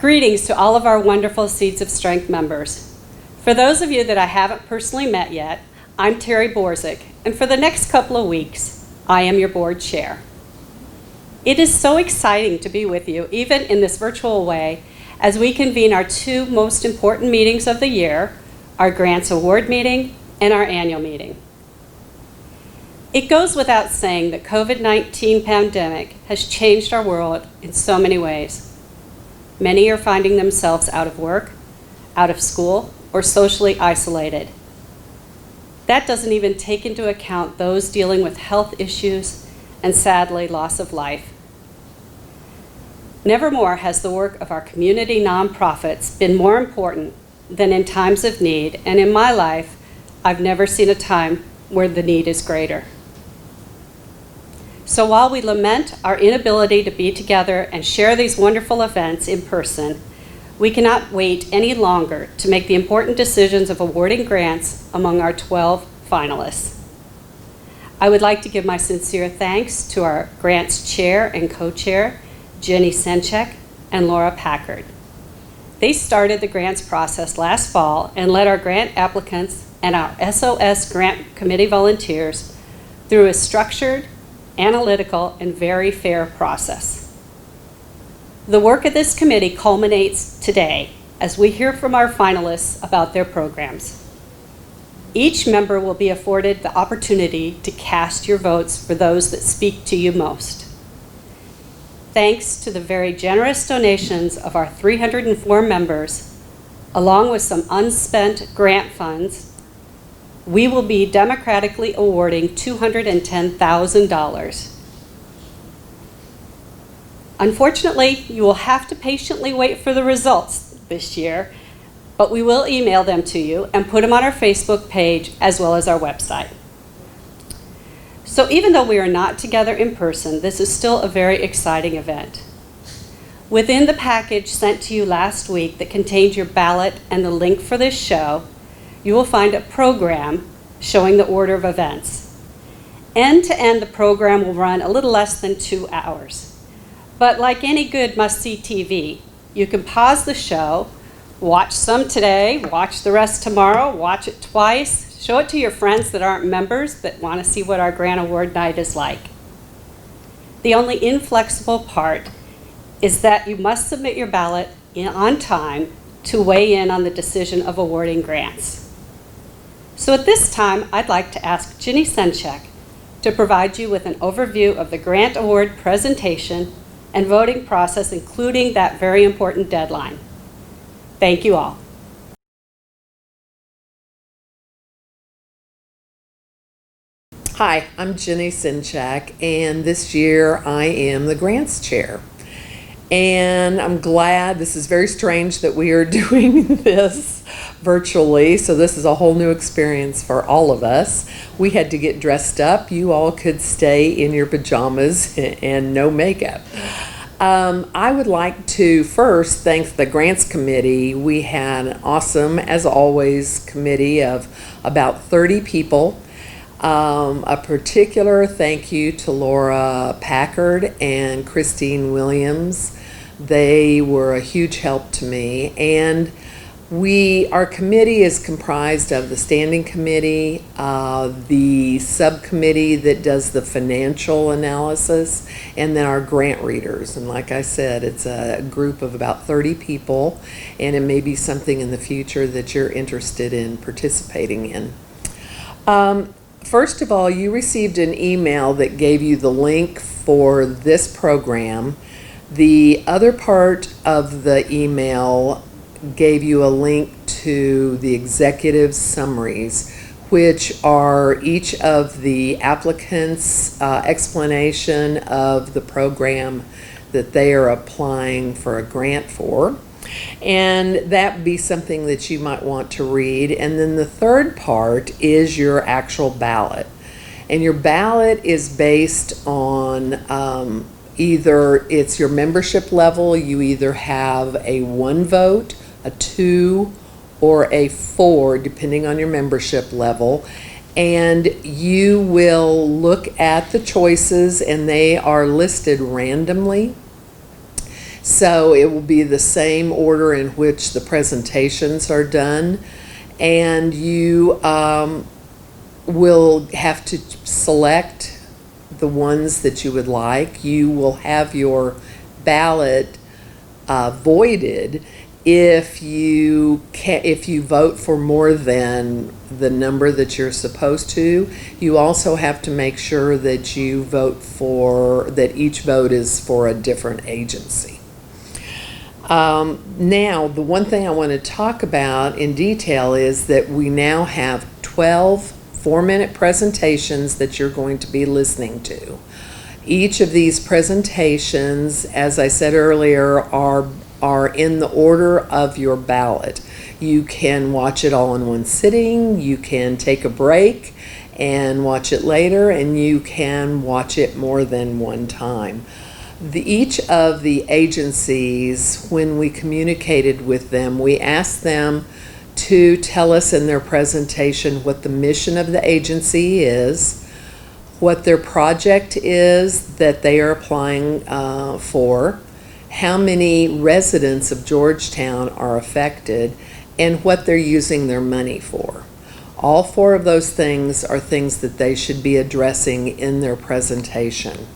Greetings to all of our wonderful Seeds of Strength members. For those of you that I haven't personally met yet, I'm Terry Borzik, and for the next couple of weeks, I am your board chair. It is so exciting to be with you, even in this virtual way, as we convene our two most important meetings of the year, our Grants Award meeting and our annual meeting. It goes without saying that COVID-19 pandemic has changed our world in so many ways. Many are finding themselves out of work, out of school, or socially isolated. That doesn't even take into account those dealing with health issues and, sadly, loss of life. Nevermore has the work of our community nonprofits been more important than in times of need, and in my life, I've never seen a time where the need is greater. So while we lament our inability to be together and share these wonderful events in person, we cannot wait any longer to make the important decisions of awarding grants among our 12 finalists. I would like to give my sincere thanks to our grants chair and co-chair, Jenny Senchek and Laura Packard. They started the grants process last fall and led our grant applicants and our SOS grant committee volunteers through a structured, analytical, and very fair process. The work of this committee culminates today as we hear from our finalists about their programs. Each member will be afforded the opportunity to cast your votes for those that speak to you most. Thanks to the very generous donations of our 304 members, along with some unspent grant funds, we will be democratically awarding $210,000. Unfortunately, you will have to patiently wait for the results this year, but we will email them to you and put them on our Facebook page as well as our website. So even though we are not together in person, this is still a very exciting event. Within the package sent to you last week that contains your ballot and the link for this show, you will find a program showing the order of events. End to end, the program will run a little less than 2 hours. But like any good must-see TV, you can pause the show, watch some today, watch the rest tomorrow, watch it twice, show it to your friends that aren't members that want to see what our Grant Award Night is like. The only inflexible part is that you must submit your ballot on time to weigh in on the decision of awarding grants. So at this time, I'd like to ask Jenny Senchek to provide you with an overview of the grant award presentation and voting process, including that very important deadline. Thank you all. Hi, I'm Jenny Senchek, and this year I am the grants chair. And I'm glad, this is very strange that we are doing this virtually, so this is a whole new experience for all of us. We had to get dressed up. You all could stay in your pajamas and no makeup. I would like to first thank the Grants Committee. We had an awesome, as always, committee of about 30 people. A particular thank you to Laura Packard and Christine Williams. They were a huge help to me. And our committee is comprised of the standing committee, the subcommittee that does the financial analysis, and then our grant readers. And like I said, it's a group of about 30 people, and it may be something in the future that you're interested in participating in. First of all, you received an email that gave you the link for this program. The other part of the email gave you a link to the executive summaries, which are each of the applicants' explanation of the program that they are applying for a grant for. And that would be something that you might want to read. And then the third part is your actual ballot. And your ballot is based on either it's your membership level. You either have a 1 vote, a 2, or a 4, depending on your membership level. And you will look at the choices, and they are listed randomly. So it will be the same order in which the presentations are done, and you will have to select the ones that you would like. You will have your ballot voided if you vote for more than the number that you're supposed to. You also have to make sure that you vote for, that each vote is for a different agency. Now, the one thing I want to talk about in detail is that we now have 12 4-minute presentations that you're going to be listening to. Each of these presentations, as I said earlier, are in the order of your ballot. You can watch it all in one sitting, you can take a break and watch it later, and you can watch it more than one time. Each of the agencies, when we communicated with them, we asked them to tell us in their presentation what the mission of the agency is, what their project is that they are applying for, how many residents of Georgetown are affected, and what they're using their money for. All 4 of those things are things that they should be addressing in their presentation.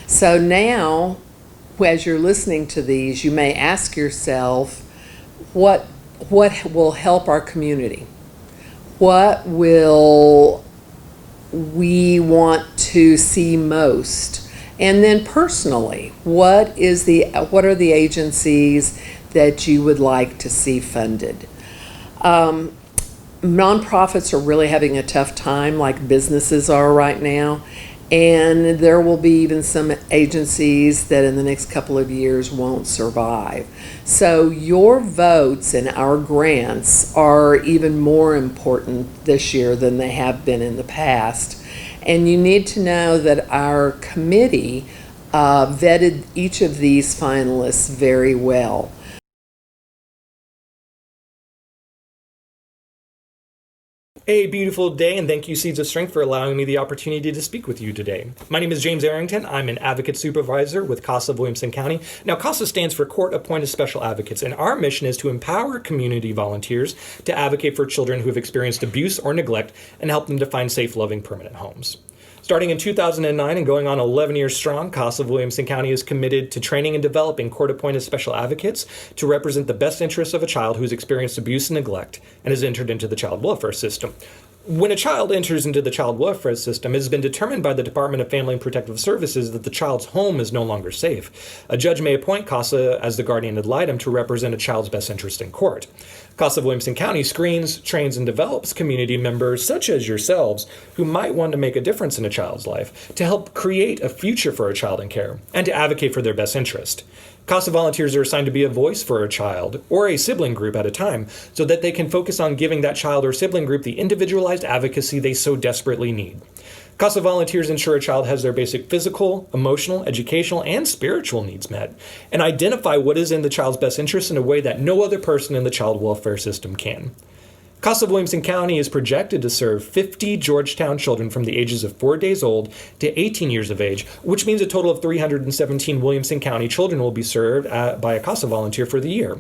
So now, as you're listening to these, you may ask yourself, what will help our community? What will we want to see most? And then personally, what are the agencies that you would like to see funded? Nonprofits are really having a tough time, like businesses are right now. And there will be even some agencies that in the next couple of years won't survive. So your votes and our grants are even more important this year than they have been in the past. And you need to know that our committee vetted each of these finalists very well. A beautiful day, and thank you, Seeds of Strength, for allowing me the opportunity to speak with you today. My name is James Arrington. I'm an advocate supervisor with CASA of Williamson County. Now, CASA stands for Court Appointed Special Advocates, and our mission is to empower community volunteers to advocate for children who have experienced abuse or neglect and help them to find safe, loving, permanent homes. Starting in 2009 and going on 11 years strong, CASA of Williamson County is committed to training and developing court-appointed special advocates to represent the best interests of a child who's experienced abuse and neglect and has entered into the child welfare system. When a child enters into the child welfare system, it has been determined by the Department of Family and Protective Services that the child's home is no longer safe. A judge may appoint CASA as the guardian ad litem to represent a child's best interest in court. CASA of Williamson County screens, trains, and develops community members such as yourselves who might want to make a difference in a child's life, to help create a future for a child in care, and to advocate for their best interest. CASA volunteers are assigned to be a voice for a child or a sibling group at a time so that they can focus on giving that child or sibling group the individualized advocacy they so desperately need. CASA volunteers ensure a child has their basic physical, emotional, educational, and spiritual needs met, and identify what is in the child's best interest in a way that no other person in the child welfare system can. CASA of Williamson County is projected to serve 50 Georgetown children from the ages of 4 days old to 18 years of age, which means a total of 317 Williamson County children will be served by a CASA volunteer for the year.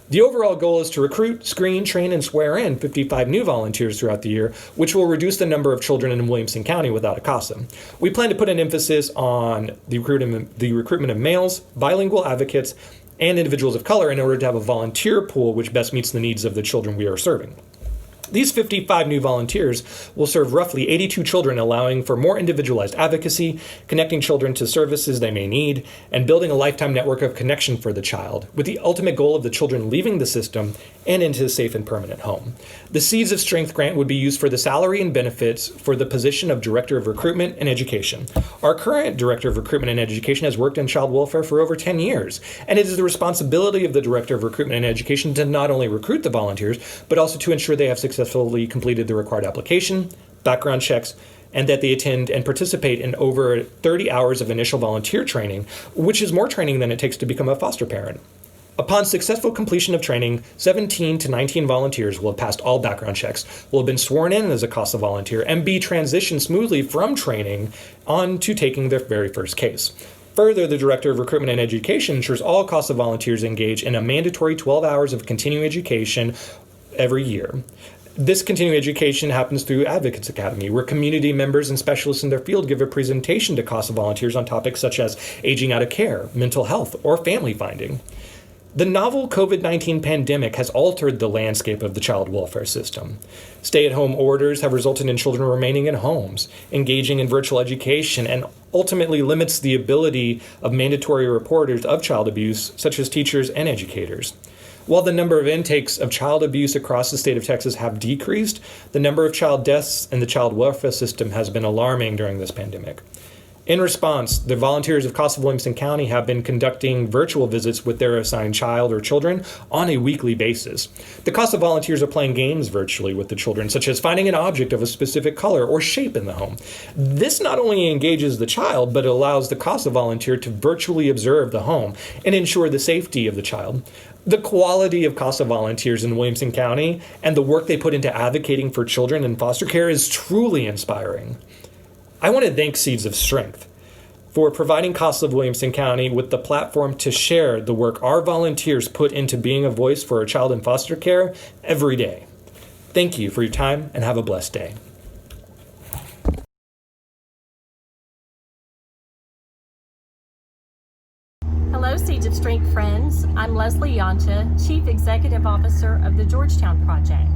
The overall goal is to recruit, screen, train, and swear in 55 new volunteers throughout the year, which will reduce the number of children in Williamson County without a CASA. We plan to put an emphasis on the recruitment of males, bilingual advocates, and individuals of color in order to have a volunteer pool which best meets the needs of the children we are serving. These 55 new volunteers will serve roughly 82 children, allowing for more individualized advocacy, connecting children to services they may need, and building a lifetime network of connection for the child, with the ultimate goal of the children leaving the system and into a safe and permanent home. The Seeds of Strength grant would be used for the salary and benefits for the position of Director of Recruitment and Education. Our current Director of Recruitment and Education has worked in child welfare for over 10 years, and it is the responsibility of the Director of Recruitment and Education to not only recruit the volunteers, but also to ensure they have successfully completed the required application, background checks, and that they attend and participate in over 30 hours of initial volunteer training, which is more training than it takes to become a foster parent. Upon successful completion of training, 17 to 19 volunteers will have passed all background checks, will have been sworn in as a CASA volunteer, and be transitioned smoothly from training on to taking their very first case. Further, the Director of Recruitment and Education ensures all CASA volunteers engage in a mandatory 12 hours of continuing education every year. This continuing education happens through Advocates Academy, where community members and specialists in their field give a presentation to CASA volunteers on topics such as aging out of care, mental health, or family finding. The novel COVID-19 pandemic has altered the landscape of the child welfare system. Stay-at-home orders have resulted in children remaining in homes, engaging in virtual education, and ultimately limits the ability of mandatory reporters of child abuse, such as teachers and educators. While the number of intakes of child abuse across the state of Texas have decreased, the number of child deaths in the child welfare system has been alarming during this pandemic. In response, the volunteers of CASA Williamson County have been conducting virtual visits with their assigned child or children on a weekly basis. The CASA volunteers are playing games virtually with the children, such as finding an object of a specific color or shape in the home. This not only engages the child, but it allows the CASA volunteer to virtually observe the home and ensure the safety of the child. The quality of CASA volunteers in Williamson County and the work they put into advocating for children in foster care is truly inspiring. I want to thank Seeds of Strength for providing CASA of Williamson County with the platform to share the work our volunteers put into being a voice for a child in foster care every day. Thank you for your time and have a blessed day. Hello, Seeds of Strength friends. I'm Leslie Yoncha, Chief Executive Officer of the Georgetown Project.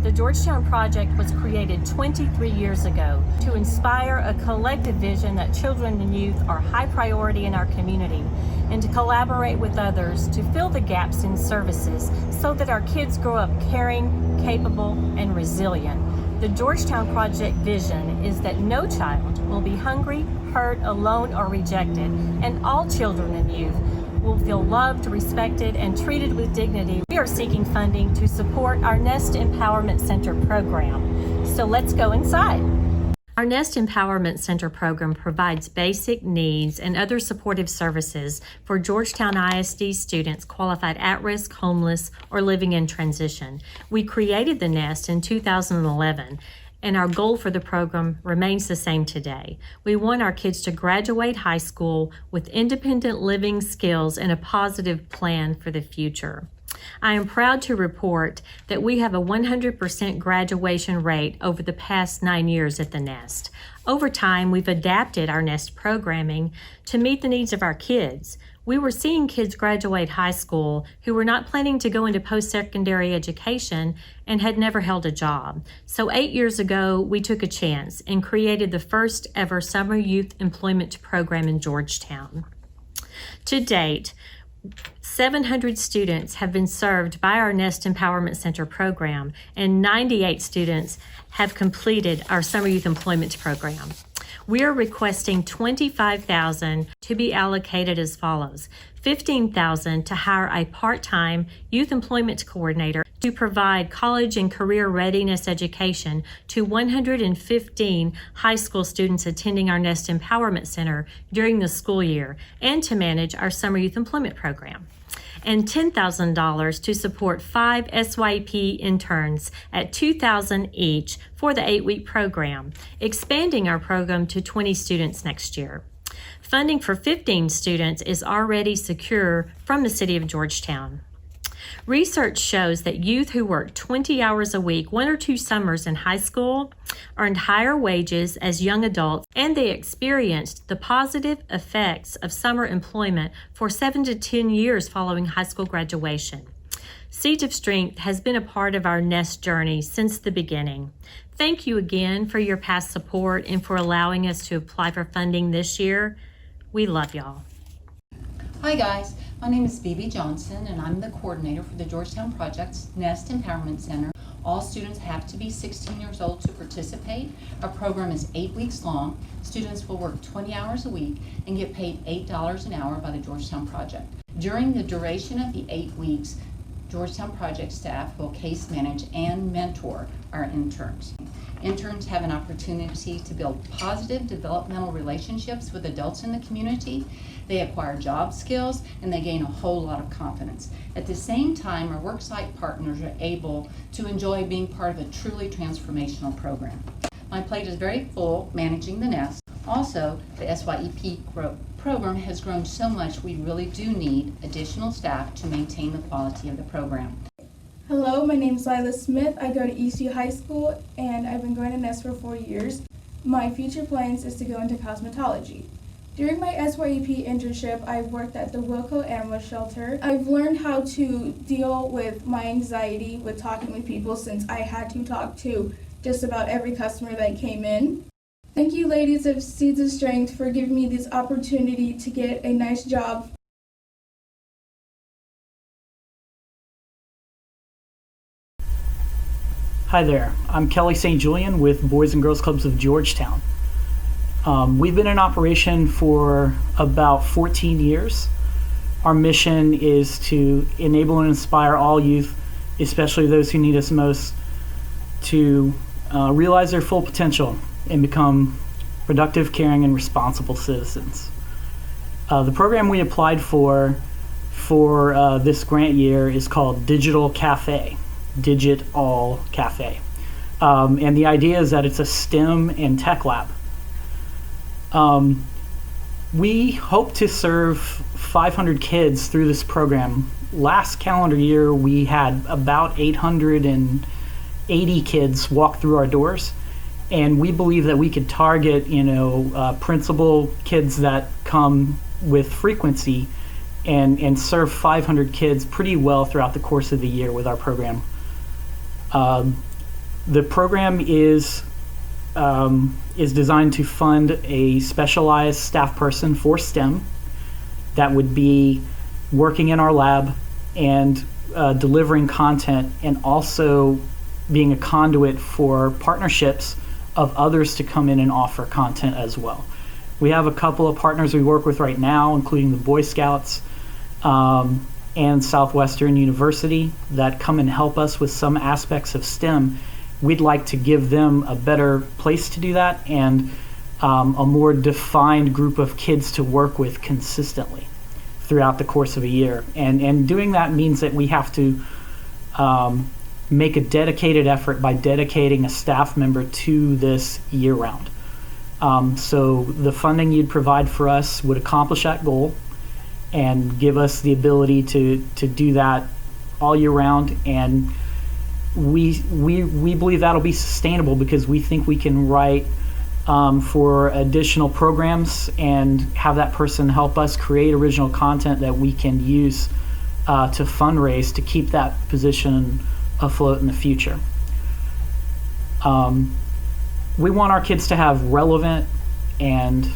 The Georgetown Project was created 23 years ago to inspire a collective vision that children and youth are high priority in our community, and to collaborate with others to fill the gaps in services so that our kids grow up caring, capable, and resilient. The Georgetown Project vision is that no child will be hungry, hurt, alone, or rejected, and all children and youth will feel loved, respected, and treated with dignity. We are seeking funding to support our Nest Empowerment Center program. So let's go inside. Our Nest Empowerment Center program provides basic needs and other supportive services for Georgetown ISD students qualified at-risk, homeless, or living in transition. We created the Nest in 2011, and our goal for the program remains the same today. We want our kids to graduate high school with independent living skills and a positive plan for the future. I am proud to report that we have a 100% graduation rate over the past 9 years at the Nest. Over time, we've adapted our Nest programming to meet the needs of our kids. We were seeing kids graduate high school who were not planning to go into post-secondary education and had never held a job. So 8 years ago, we took a chance and created the first ever summer youth employment program in Georgetown. To date, 700 students have been served by our Nest Empowerment Center program, and 98 students have completed our Summer Youth Employment program. We are requesting $25,000 to be allocated as follows: $15,000 to hire a part-time youth employment coordinator to provide college and career readiness education to 115 high school students attending our Nest Empowerment Center during the school year, and to manage our Summer Youth Employment program. And $10,000 to support 5 SYP interns at $2,000 each for the 8-week program, expanding our program to 20 students next year. Funding for 15 students is already secure from the City of Georgetown. Research shows that youth who work 20 hours a week, 1 or 2 summers in high school, earned higher wages as young adults, and they experienced the positive effects of summer employment for 7 to 10 years following high school graduation. Seeds of Strength has been a part of our Nest journey since the beginning. Thank you again for your past support and for allowing us to apply for funding this year. We love y'all. Hi guys, my name is Phoebe Johnson and I'm the coordinator for the Georgetown Project's Nest Empowerment Center. All students have to be 16 years old to participate. Our program is 8 weeks long. Students will work 20 hours a week and get paid $8 an hour by the Georgetown Project. During the duration of the 8 weeks, Georgetown Project staff will case manage and mentor our interns. Interns have an opportunity to build positive developmental relationships with adults in the community. They acquire job skills and they gain a whole lot of confidence. At the same time, our worksite partners are able to enjoy being part of a truly transformational program. My plate is very full managing the Nest. Also, the SYEP program has grown so much, we really do need additional staff to maintain the quality of the program. Hello, my name is Lila Smith. I go to ECU High School and I've been going to Nest for 4 years. My future plans is to go into cosmetology. During my SYEP internship, I've worked at the Wilco Animal Shelter. I've learned how to deal with my anxiety with talking with people since I had to talk to just about every customer that came in. Thank you, ladies of Seeds of Strength, for giving me this opportunity to get a nice job. Hi there, I'm Kelly St. Julian with Boys and Girls Clubs of Georgetown. We've been in operation for about 14 years. Our mission is to enable and inspire all youth, especially those who need us most, to realize their full potential and become productive, caring, and responsible citizens. The program we applied for this grant year is called Digital Cafe, Digit All Cafe. And the idea is that it's a STEM and tech lab. We hope to serve 500 kids through this program. Last calendar year, we had about 880 kids walk through our doors, and we believe that we could target, principal kids that come with frequency and serve 500 kids pretty well throughout the course of the year with our program. The program is designed to fund a specialized staff person for STEM that would be working in our lab and delivering content, and also being a conduit for partnerships of others to come in and offer content as well. We have a couple of partners we work with right now, including the Boy Scouts and Southwestern University, that come and help us with some aspects of STEM. We'd like to give them a better place to do that and a more defined group of kids to work with consistently throughout the course of a year. And doing that means that we have to make a dedicated effort by dedicating a staff member to this year-round. So the funding you'd provide for us would accomplish that goal and give us the ability to do that all year round. And we believe that'll be sustainable because we think we can write for additional programs and have that person help us create original content that we can use to fundraise to keep that position afloat in the future. We want our kids to have relevant and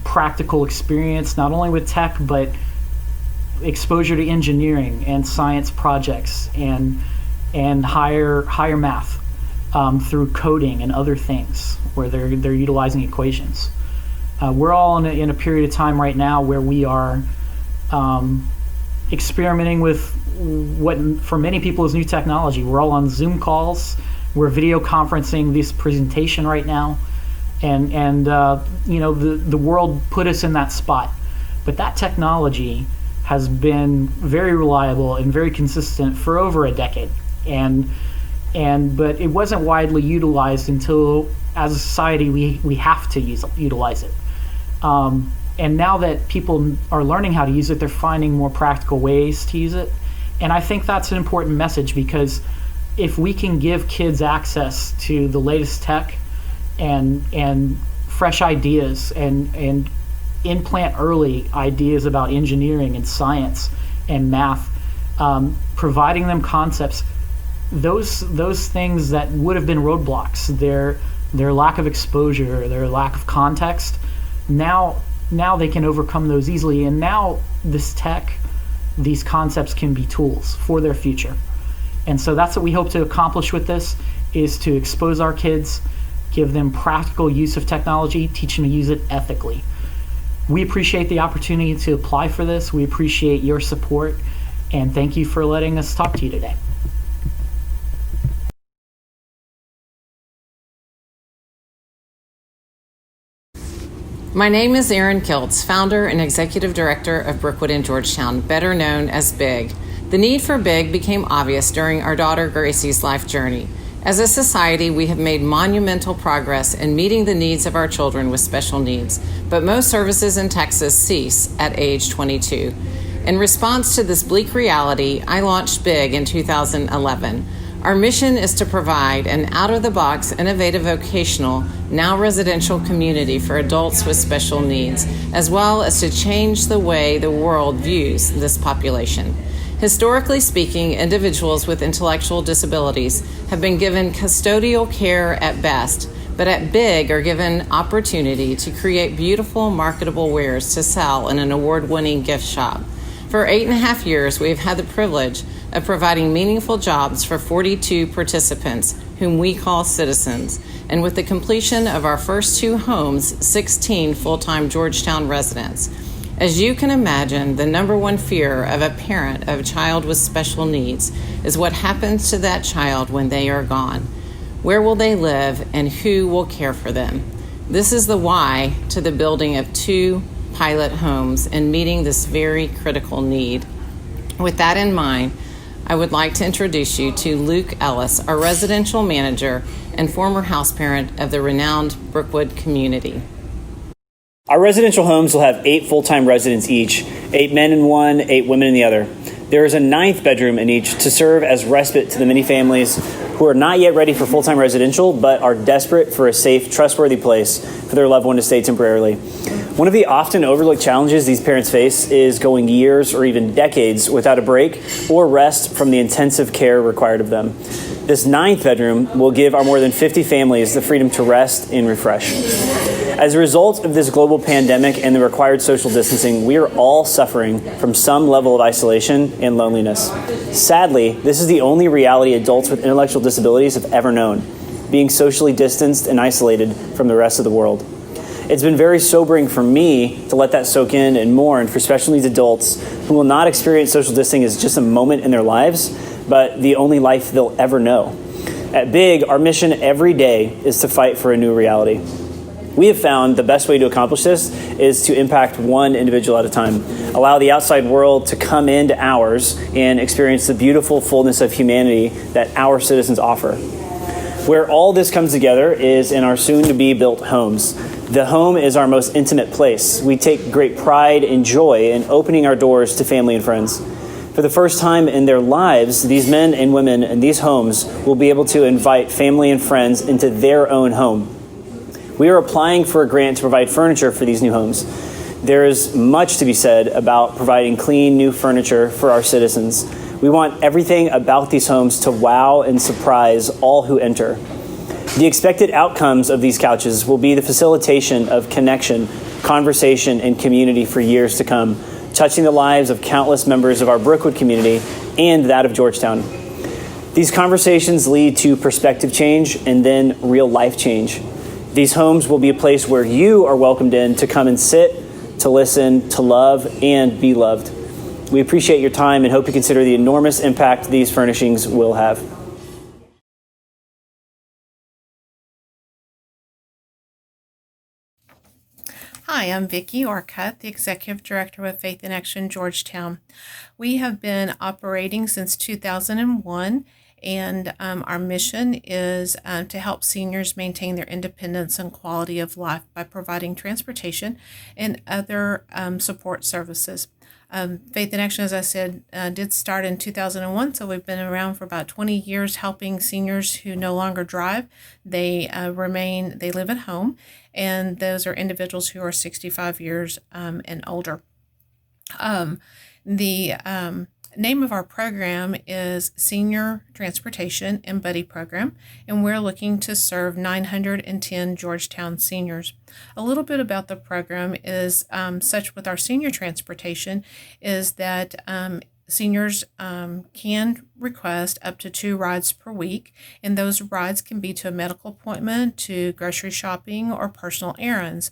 practical experience, not only with tech, but exposure to engineering and science projects and higher math through coding and other things where they're utilizing equations. We're all in a period of time right now where we are experimenting with what for many people is new technology. We're all on Zoom calls. We're video conferencing this presentation right now. And the world put us in that spot. But that technology has been very reliable and very consistent for over a decade. But it wasn't widely utilized until, as a society, we have to utilize it. And now that people are learning how to use it, they're finding more practical ways to use it. And I think that's an important message, because if we can give kids access to the latest tech and fresh ideas and implant early ideas about engineering and science and math, providing them concepts, those things that would have been roadblocks, their lack of exposure, their lack of context, now they can overcome those easily. And now this tech, these concepts can be tools for their future. And so that's what we hope to accomplish with this, is to expose our kids, give them practical use of technology, teach them to use it ethically. We appreciate the opportunity to apply for this. We appreciate your support, and thank you for letting us talk to you today. My name is Erin Kiltz, founder and executive director of Brookwood in Georgetown, better known as BIG. The need for BIG became obvious during our daughter Gracie's life journey. As a society, we have made monumental progress in meeting the needs of our children with special needs, but most services in Texas cease at age 22. In response to this bleak reality, I launched BIG in 2011. Our mission is to provide an out-of-the-box, innovative vocational, now residential community for adults with special needs, as well as to change the way the world views this population. Historically speaking, individuals with intellectual disabilities have been given custodial care at best, but at BIG are given opportunity to create beautiful, marketable wares to sell in an award-winning gift shop. For 8.5 years, we have had the privilege of providing meaningful jobs for 42 participants, whom we call citizens, and with the completion of our first 2 homes, 16 full-time Georgetown residents. As you can imagine, the number one fear of a parent of a child with special needs is what happens to that child when they are gone. Where will they live and who will care for them? This is the why to the building of 2 pilot homes and meeting this very critical need. With that in mind, I would like to introduce you to Luke Ellis, our residential manager and former house parent of the renowned Brookwood community. Our residential homes will have 8 full-time residents each, 8 men in one, 8 women in the other. There is a 9th bedroom in each to serve as respite to the many families who are not yet ready for full-time residential but are desperate for a safe, trustworthy place for their loved one to stay temporarily. One of the often overlooked challenges these parents face is going years or even decades without a break or rest from the intensive care required of them. This 9th bedroom will give our more than 50 families the freedom to rest and refresh. As a result of this global pandemic and the required social distancing, we are all suffering from some level of isolation and loneliness. Sadly, this is the only reality adults with intellectual disabilities have ever known, being socially distanced and isolated from the rest of the world. It's been very sobering for me to let that soak in and mourn for special needs adults who will not experience social distancing as just a moment in their lives, but the only life they'll ever know. At BIG, our mission every day is to fight for a new reality. We have found the best way to accomplish this is to impact one individual at a time, allow the outside world to come into ours and experience the beautiful fullness of humanity that our citizens offer. Where all this comes together is in our soon-to-be built homes. The home is our most intimate place. We take great pride and joy in opening our doors to family and friends. For the first time in their lives, these men and women in these homes will be able to invite family and friends into their own home. We are applying for a grant to provide furniture for these new homes. There is much to be said about providing clean, new furniture for our citizens. We want everything about these homes to wow and surprise all who enter. The expected outcomes of these couches will be the facilitation of connection, conversation, and community for years to come, touching the lives of countless members of our Brookwood community and that of Georgetown. These conversations lead to perspective change and then real life change. These homes will be a place where you are welcomed in to come and sit, to listen, to love, and be loved. We appreciate your time and hope you consider the enormous impact these furnishings will have. Hi, I'm Vicki Orcutt, the Executive Director with Faith in Action Georgetown. We have been operating since 2001, and our mission is to help seniors maintain their independence and quality of life by providing transportation and other support services. Faith in Action, as I said, did start in 2001, so we've been around for about 20 years helping seniors who no longer drive. They live at home, and those are individuals who are 65 years and older. The name of our program is Senior Transportation and Buddy Program, and we're looking to serve 910 Georgetown seniors. A little bit about the program is such with our senior transportation is that seniors can request up to 2 rides per week, and those rides can be to a medical appointment, to grocery shopping, or personal errands.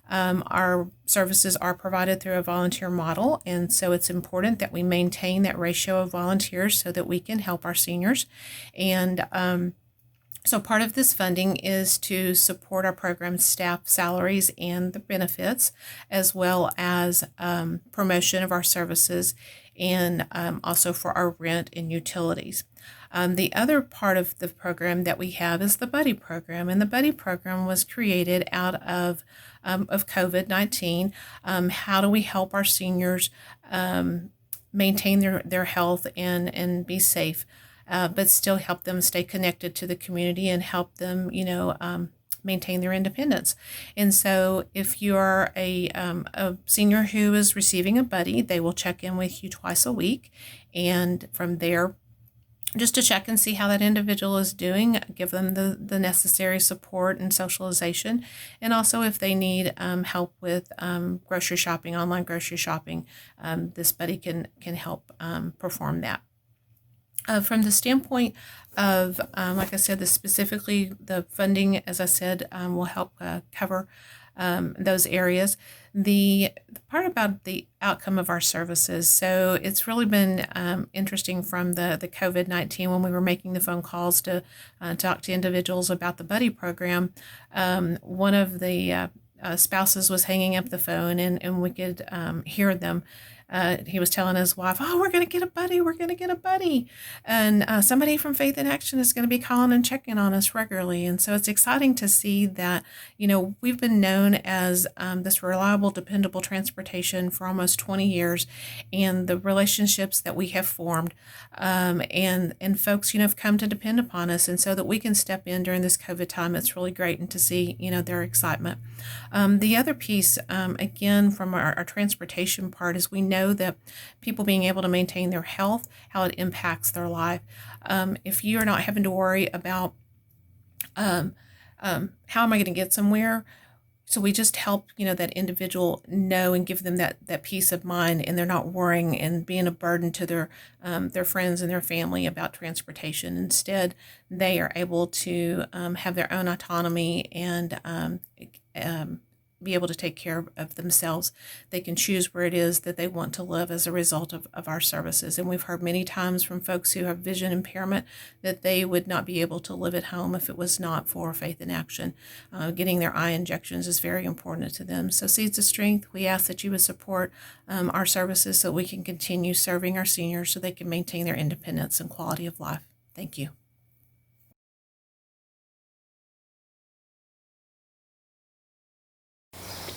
Our services are provided through a volunteer model, and so it's important that we maintain that ratio of volunteers so that we can help our seniors. And so part of this funding is to support our program staff salaries and the benefits, as well as promotion of our services, and also for our rent and utilities. The other part of the program that we have is the Buddy Program, and the Buddy Program was created out of COVID-19. How do we help our seniors maintain their health and be safe, but still help them stay connected to the community and help them, maintain their independence? And so if you're a senior who is receiving a buddy, they will check in with you twice a week, and from there, just to check and see how that individual is doing, give them the necessary support and socialization. And also if they need help with grocery shopping, online grocery shopping, this buddy can help perform that. From the standpoint of, like I said, specifically the funding, as I said, will help cover those areas. The part about the outcome of our services, so it's really been interesting from the COVID-19 when we were making the phone calls to talk to individuals about the Buddy Program. One of the spouses was hanging up the phone, and we could hear them. He was telling his wife, "Oh, we're going to get a buddy. We're going to get a buddy. And somebody from Faith in Action is going to be calling and checking on us regularly." And so it's exciting to see that, we've been known as this reliable, dependable transportation for almost 20 years, and the relationships that we have formed, and folks, have come to depend upon us. And so that we can step in during this COVID time, it's really great, and to see, their excitement. The other piece, again, from our transportation part, is we know that people being able to maintain their health, how it impacts their life. If you're not having to worry about how am I going to get somewhere, so we just help that individual know and give them that peace of mind, and they're not worrying and being a burden to their friends and their family about transportation. Instead, they are able to have their own autonomy and be able to take care of themselves. They can choose where it is that they want to live as a result of our services. And we've heard many times from folks who have vision impairment that they would not be able to live at home if it was not for Faith in Action. Getting their eye injections is very important to them. So Seeds of Strength, we ask that you would support our services so we can continue serving our seniors so they can maintain their independence and quality of life. Thank you.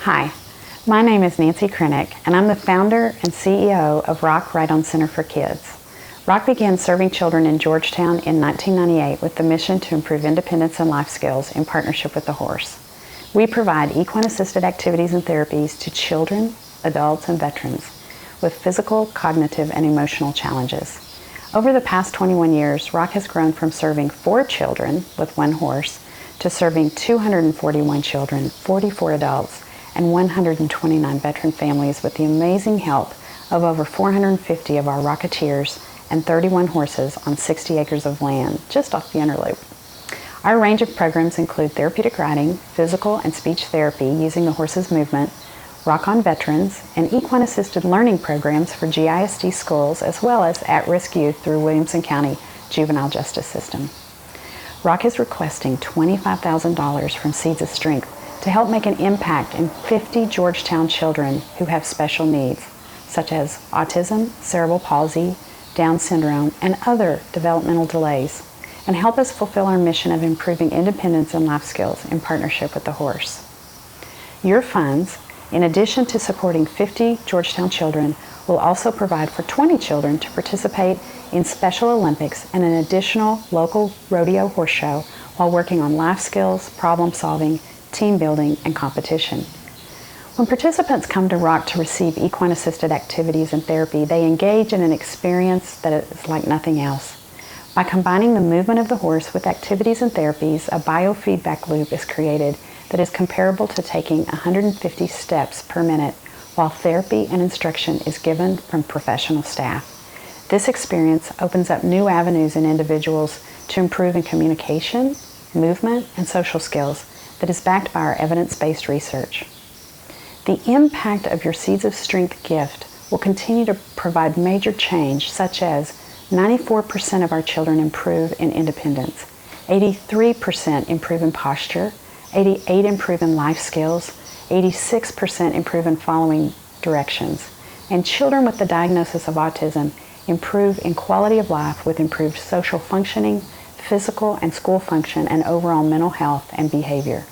Hi, my name is Nancy Krenick, and I'm the founder and CEO of Rock Right On Center for Kids. Rock began serving children in Georgetown in 1998 with the mission to improve independence and life skills in partnership with the horse. We provide equine-assisted activities and therapies to children, adults, and veterans with physical, cognitive, and emotional challenges. Over the past 21 years, Rock has grown from serving 4 children with 1 horse to serving 241 children, 44 adults, and 129 veteran families with the amazing help of over 450 of our Rocketeers and 31 horses on 60 acres of land just off the Interloop. Our range of programs include therapeutic riding, physical and speech therapy using the horse's movement, Rock On Veterans, and equine-assisted learning programs for GISD schools as well as at-risk youth through Williamson County Juvenile Justice System. Rock is requesting $25,000 from Seeds of Strength to help make an impact in 50 Georgetown children who have special needs, such as autism, cerebral palsy, Down syndrome, and other developmental delays, and help us fulfill our mission of improving independence and life skills in partnership with the horse. Your funds, in addition to supporting 50 Georgetown children, will also provide for 20 children to participate in Special Olympics and an additional local rodeo horse show while working on life skills, problem solving, team building, and competition. When participants come to Rock to receive equine-assisted activities and therapy, they engage in an experience that is like nothing else. By combining the movement of the horse with activities and therapies, a biofeedback loop is created that is comparable to taking 150 steps per minute while therapy and instruction is given from professional staff. This experience opens up new avenues in individuals to improve in communication, movement, and social skills that is backed by our evidence-based research. The impact of your Seeds of Strength gift will continue to provide major change, such as 94% of our children improve in independence, 83% improve in posture, 88% improve in life skills, 86% improve in following directions, and children with the diagnosis of autism, improve in quality of life with improved social functioning, physical and school function, and overall mental health and behavior.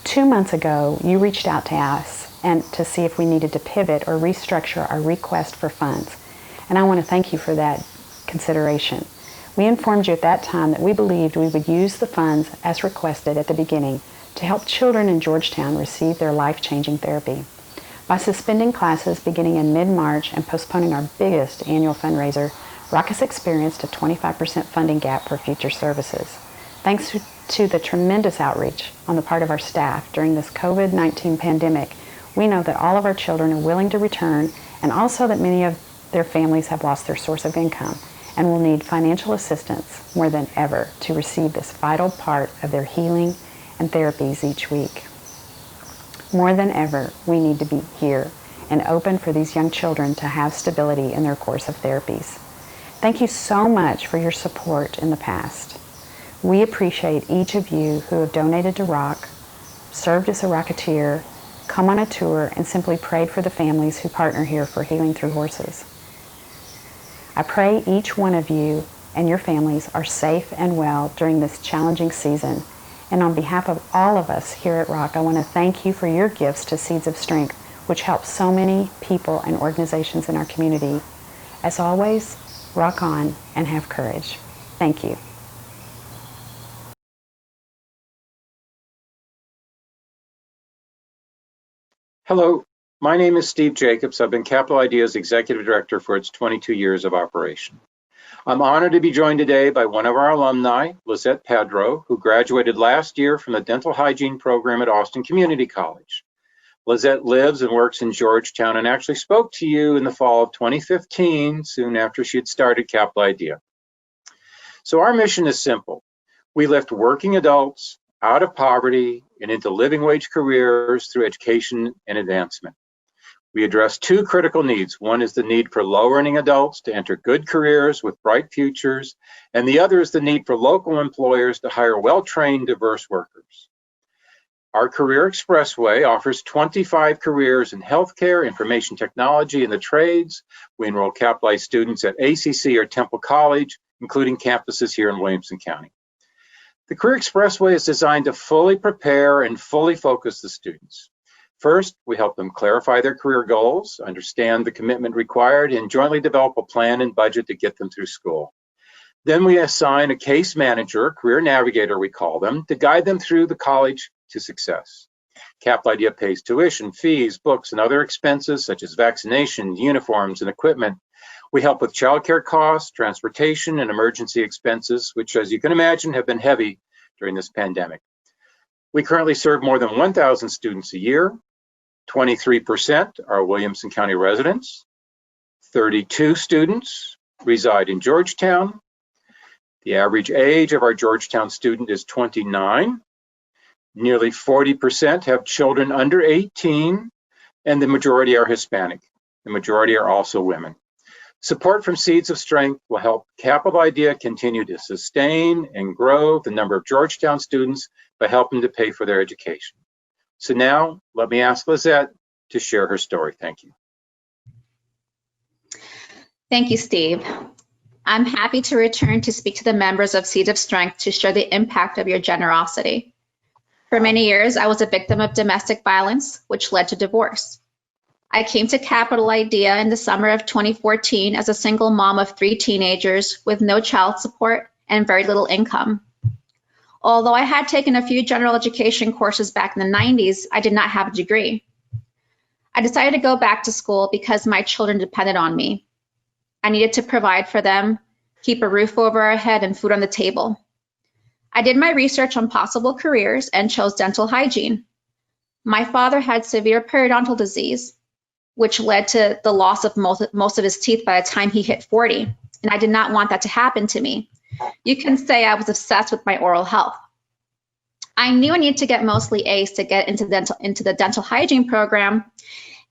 2 months ago, you reached out to us and to see if we needed to pivot or restructure our request for funds. And I want to thank you for that consideration. We informed you at that time that we believed we would use the funds as requested at the beginning to help children in Georgetown receive their life-changing therapy. By suspending classes beginning in mid-March and postponing our biggest annual fundraiser, ROC has experienced a 25% funding gap for future services. Thanks to the tremendous outreach on the part of our staff during this COVID-19 pandemic, we know that all of our children are willing to return, and also that many of their families have lost their source of income and will need financial assistance more than ever to receive this vital part of their healing and therapies each week. More than ever, we need to be here and open for these young children to have stability in their course of therapies. Thank you so much for your support in the past. We appreciate each of you who have donated to ROC, served as a Rocketeer, come on a tour, and simply prayed for the families who partner here for Healing Through Horses. I pray each one of you and your families are safe and well during this challenging season. And on behalf of all of us here at ROC, I want to thank you for your gifts to Seeds of Strength, which help so many people and organizations in our community. As always, rock on and have courage. Thank you. Hello, my name is Steve Jacobs. I've been Capital Ideas Executive Director for its 22 years of operation. I'm honored to be joined today by one of our alumni, Lizette Padro, who graduated last year from the Dental Hygiene program at Austin Community College. Lizette lives and works in Georgetown and actually spoke to you in the fall of 2015, soon after she had started Capital Idea. So our mission is simple. We lift working adults out of poverty and into living wage careers through education and advancement. We address two critical needs. One is the need for low-earning adults to enter good careers with bright futures, and the other is the need for local employers to hire well-trained, diverse workers. Our Career Expressway offers 25 careers in healthcare, information technology, and the trades. We enroll capitalized students at ACC or Temple College, including campuses here in Williamson County. The Career Expressway is designed to fully prepare and fully focus the students. First, we help them clarify their career goals, understand the commitment required, and jointly develop a plan and budget to get them through school. Then we assign a case manager, career navigator we call them, to guide them through the college to success. Capital Idea pays tuition, fees, books, and other expenses such as vaccinations, uniforms, and equipment. We help with childcare costs, transportation, and emergency expenses, which, as you can imagine, have been heavy during this pandemic. We currently serve more than 1,000 students a year. 23% are Williamson County residents. 32 students reside in Georgetown. The average age of our Georgetown student is 29. Nearly 40% have children under 18, and the majority are Hispanic. The majority are also women. Support from Seeds of Strength will help Capital Idea continue to sustain and grow the number of Georgetown students by helping to pay for their education. So now, let me ask Lizette to share her story. Thank you. Thank you, Steve. I'm happy to return to speak to the members of Seeds of Strength to share the impact of your generosity. For many years, I was a victim of domestic violence, which led to divorce. I came to Capital Idea in the summer of 2014 as a single mom of 3 teenagers with no child support and very little income. Although I had taken a few general education courses back in the 90s, I did not have a degree. I decided to go back to school because my children depended on me. I needed to provide for them, keep a roof over our head and food on the table. I did my research on possible careers and chose dental hygiene. My father had severe periodontal disease, which led to the loss of most of his teeth by the time he hit 40, and I did not want that to happen to me. You can say I was obsessed with my oral health. I knew I needed to get mostly A's to get into the dental hygiene program,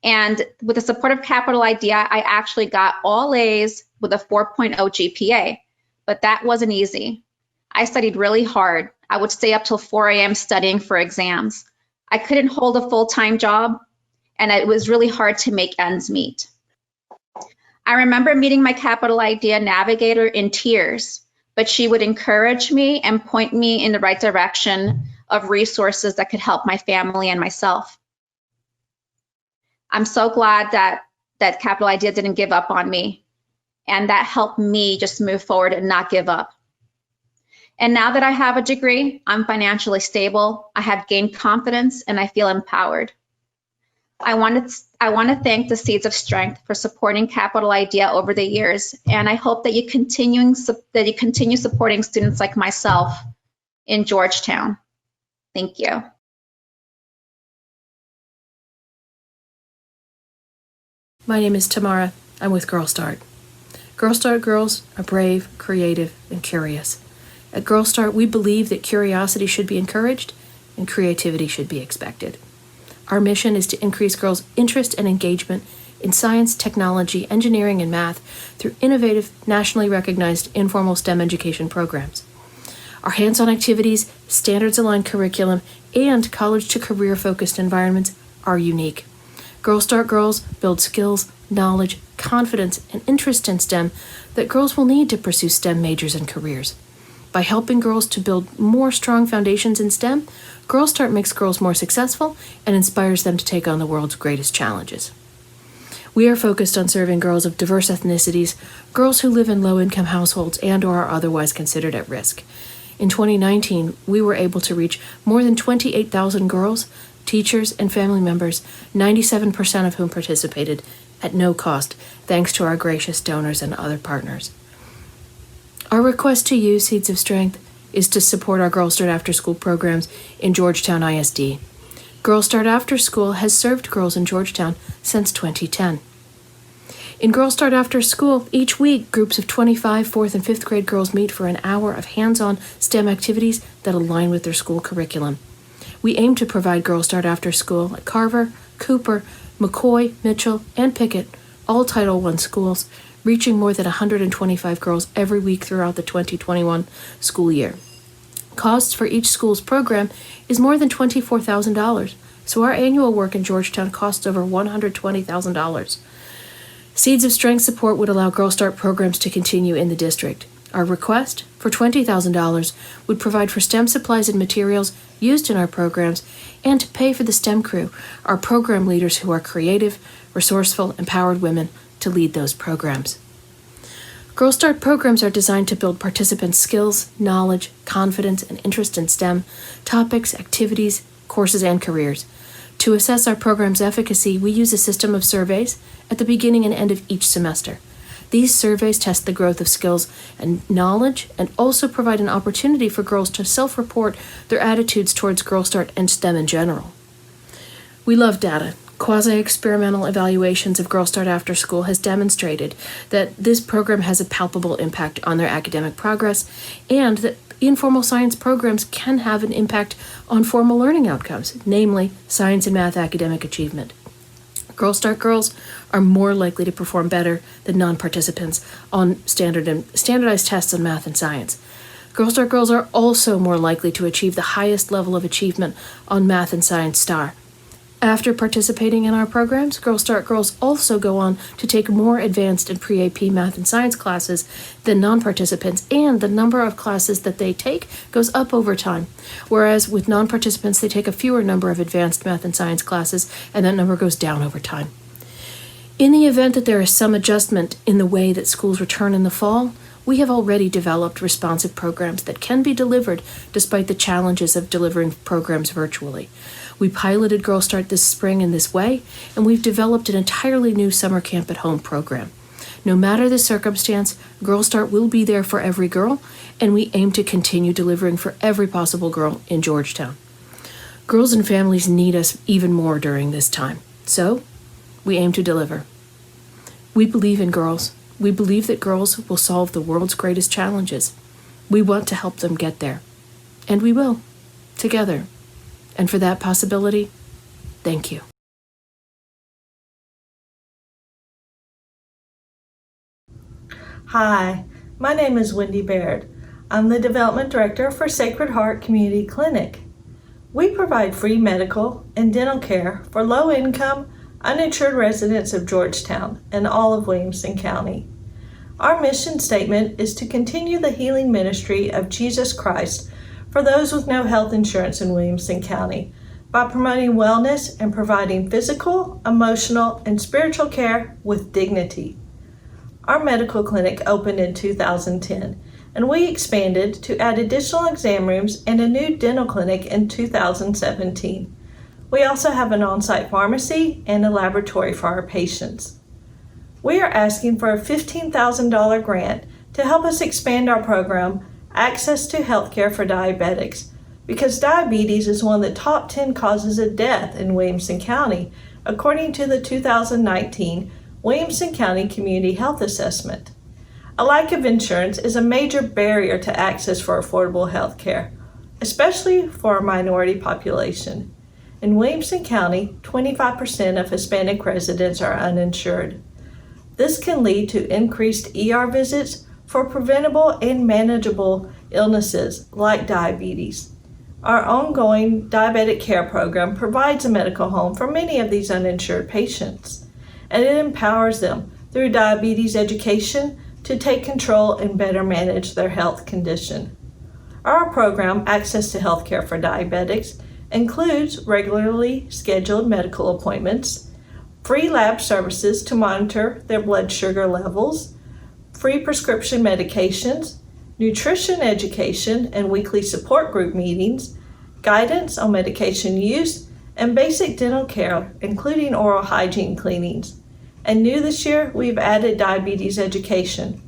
and with the support of Capital Idea, I actually got all A's with a 4.0 GPA, but that wasn't easy. I studied really hard. I would stay up till 4 a.m. studying for exams. I couldn't hold a full-time job, and it was really hard to make ends meet. I remember meeting my capital idea navigator in tears, but she would encourage me and point me in the right direction of resources that could help my family and myself. I'm so glad that capital idea didn't give up on me, and that helped me just move forward and not give up. And now that I have a degree, I'm financially stable, I have gained confidence, and I feel empowered. I want to thank the Seeds of Strength for supporting Capital Idea over the years, and I hope that you continue supporting students like myself in Georgetown. Thank you. My name is Tamara. I'm with GIRLSTART. GIRLSTART girls are brave, creative, and curious. At GIRLSTART, we believe that curiosity should be encouraged and creativity should be expected. Our mission is to increase girls' interest and engagement in science, technology, engineering, and math through innovative, nationally recognized informal STEM education programs. Our hands-on activities, standards-aligned curriculum, and college-to-career-focused environments are unique. GIRLSTART girls build skills, knowledge, confidence, and interest in STEM that girls will need to pursue STEM majors and careers. By helping girls to build more strong foundations in STEM, GIRLSTART makes girls more successful and inspires them to take on the world's greatest challenges. We are focused on serving girls of diverse ethnicities, girls who live in low-income households and/or are otherwise considered at risk. In 2019, we were able to reach more than 28,000 girls, teachers, and family members, 97% of whom participated at no cost, thanks to our gracious donors and other partners. Our request to you, Seeds of Strength, is to support our GIRLSTART After School programs in Georgetown ISD. GIRLSTART After School has served girls in Georgetown since 2010. In GIRLSTART After School, each week, groups of 25 4th and 5th grade girls meet for an hour of hands-on STEM activities that align with their school curriculum. We aim to provide GIRLSTART After School at Carver, Cooper, McCoy, Mitchell, and Pickett, all Title I schools, reaching more than 125 girls every week throughout the 2021 school year. Costs for each school's program is more than $24,000, so our annual work in Georgetown costs over $120,000. Seeds of Strength support would allow GIRLSTART programs to continue in the district. Our request for $20,000 would provide for STEM supplies and materials used in our programs and to pay for the STEM crew, our program leaders who are creative, resourceful, empowered women to lead those programs. GIRLSTART programs are designed to build participants' skills, knowledge, confidence, and interest in STEM, topics, activities, courses, and careers. To assess our program's efficacy, we use a system of surveys at the beginning and end of each semester. These surveys test the growth of skills and knowledge and also provide an opportunity for girls to self-report their attitudes towards GIRLSTART and STEM in general. We love data. Quasi-experimental evaluations of GIRLSTART After School has demonstrated that this program has a palpable impact on their academic progress and that informal science programs can have an impact on formal learning outcomes, namely science and math academic achievement. GIRLSTART girls are more likely to perform better than non-participants on standardized tests in math and science. GIRLSTART girls are also more likely to achieve the highest level of achievement on Math and Science STAR. After participating in our programs, GIRLSTART girls also go on to take more advanced and pre-AP math and science classes than non-participants, and the number of classes that they take goes up over time, whereas with non-participants they take a fewer number of advanced math and science classes, and that number goes down over time. In the event that there is some adjustment in the way that schools return in the fall, we have already developed responsive programs that can be delivered despite the challenges of delivering programs virtually. We piloted GIRLSTART this spring in this way, and we've developed an entirely new summer camp at home program. No matter the circumstance, GIRLSTART will be there for every girl, and we aim to continue delivering for every possible girl in Georgetown. Girls and families need us even more during this time, so we aim to deliver. We believe in girls. We believe that girls will solve the world's greatest challenges. We want to help them get there. And we will, together. And for that possibility, thank you. Hi, my name is Wendy Baird. I'm the Development Director for Sacred Heart Community Clinic. We provide free medical and dental care for low-income, uninsured residents of Georgetown, and all of Williamson County. Our mission statement is to continue the healing ministry of Jesus Christ for those with no health insurance in Williamson County by promoting wellness and providing physical, emotional, and spiritual care with dignity. Our medical clinic opened in 2010, and we expanded to add additional exam rooms and a new dental clinic in 2017. We also have an on-site pharmacy and a laboratory for our patients. We are asking for a $15,000 grant to help us expand our program, Access to Healthcare for Diabetics, because diabetes is one of the top 10 causes of death in Williamson County, according to the 2019 Williamson County Community Health Assessment. A lack of insurance is a major barrier to access for affordable health care, especially for our minority population. In Williamson County, 25% of Hispanic residents are uninsured. This can lead to increased ER visits for preventable and manageable illnesses like diabetes. Our ongoing diabetic care program provides a medical home for many of these uninsured patients, and it empowers them through diabetes education to take control and better manage their health condition. Our program, Access to Healthcare for Diabetics, includes regularly scheduled medical appointments, free lab services to monitor their blood sugar levels, free prescription medications, nutrition education and weekly support group meetings, guidance on medication use, and basic dental care, including oral hygiene cleanings. And new this year, we've added diabetes education.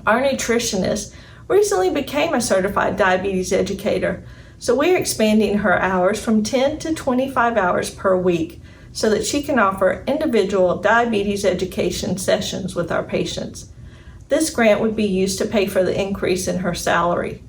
Our nutritionist recently became a certified diabetes educator, so we're expanding her hours from 10 to 25 hours per week so that she can offer individual diabetes education sessions with our patients. This grant would be used to pay for the increase in her salary.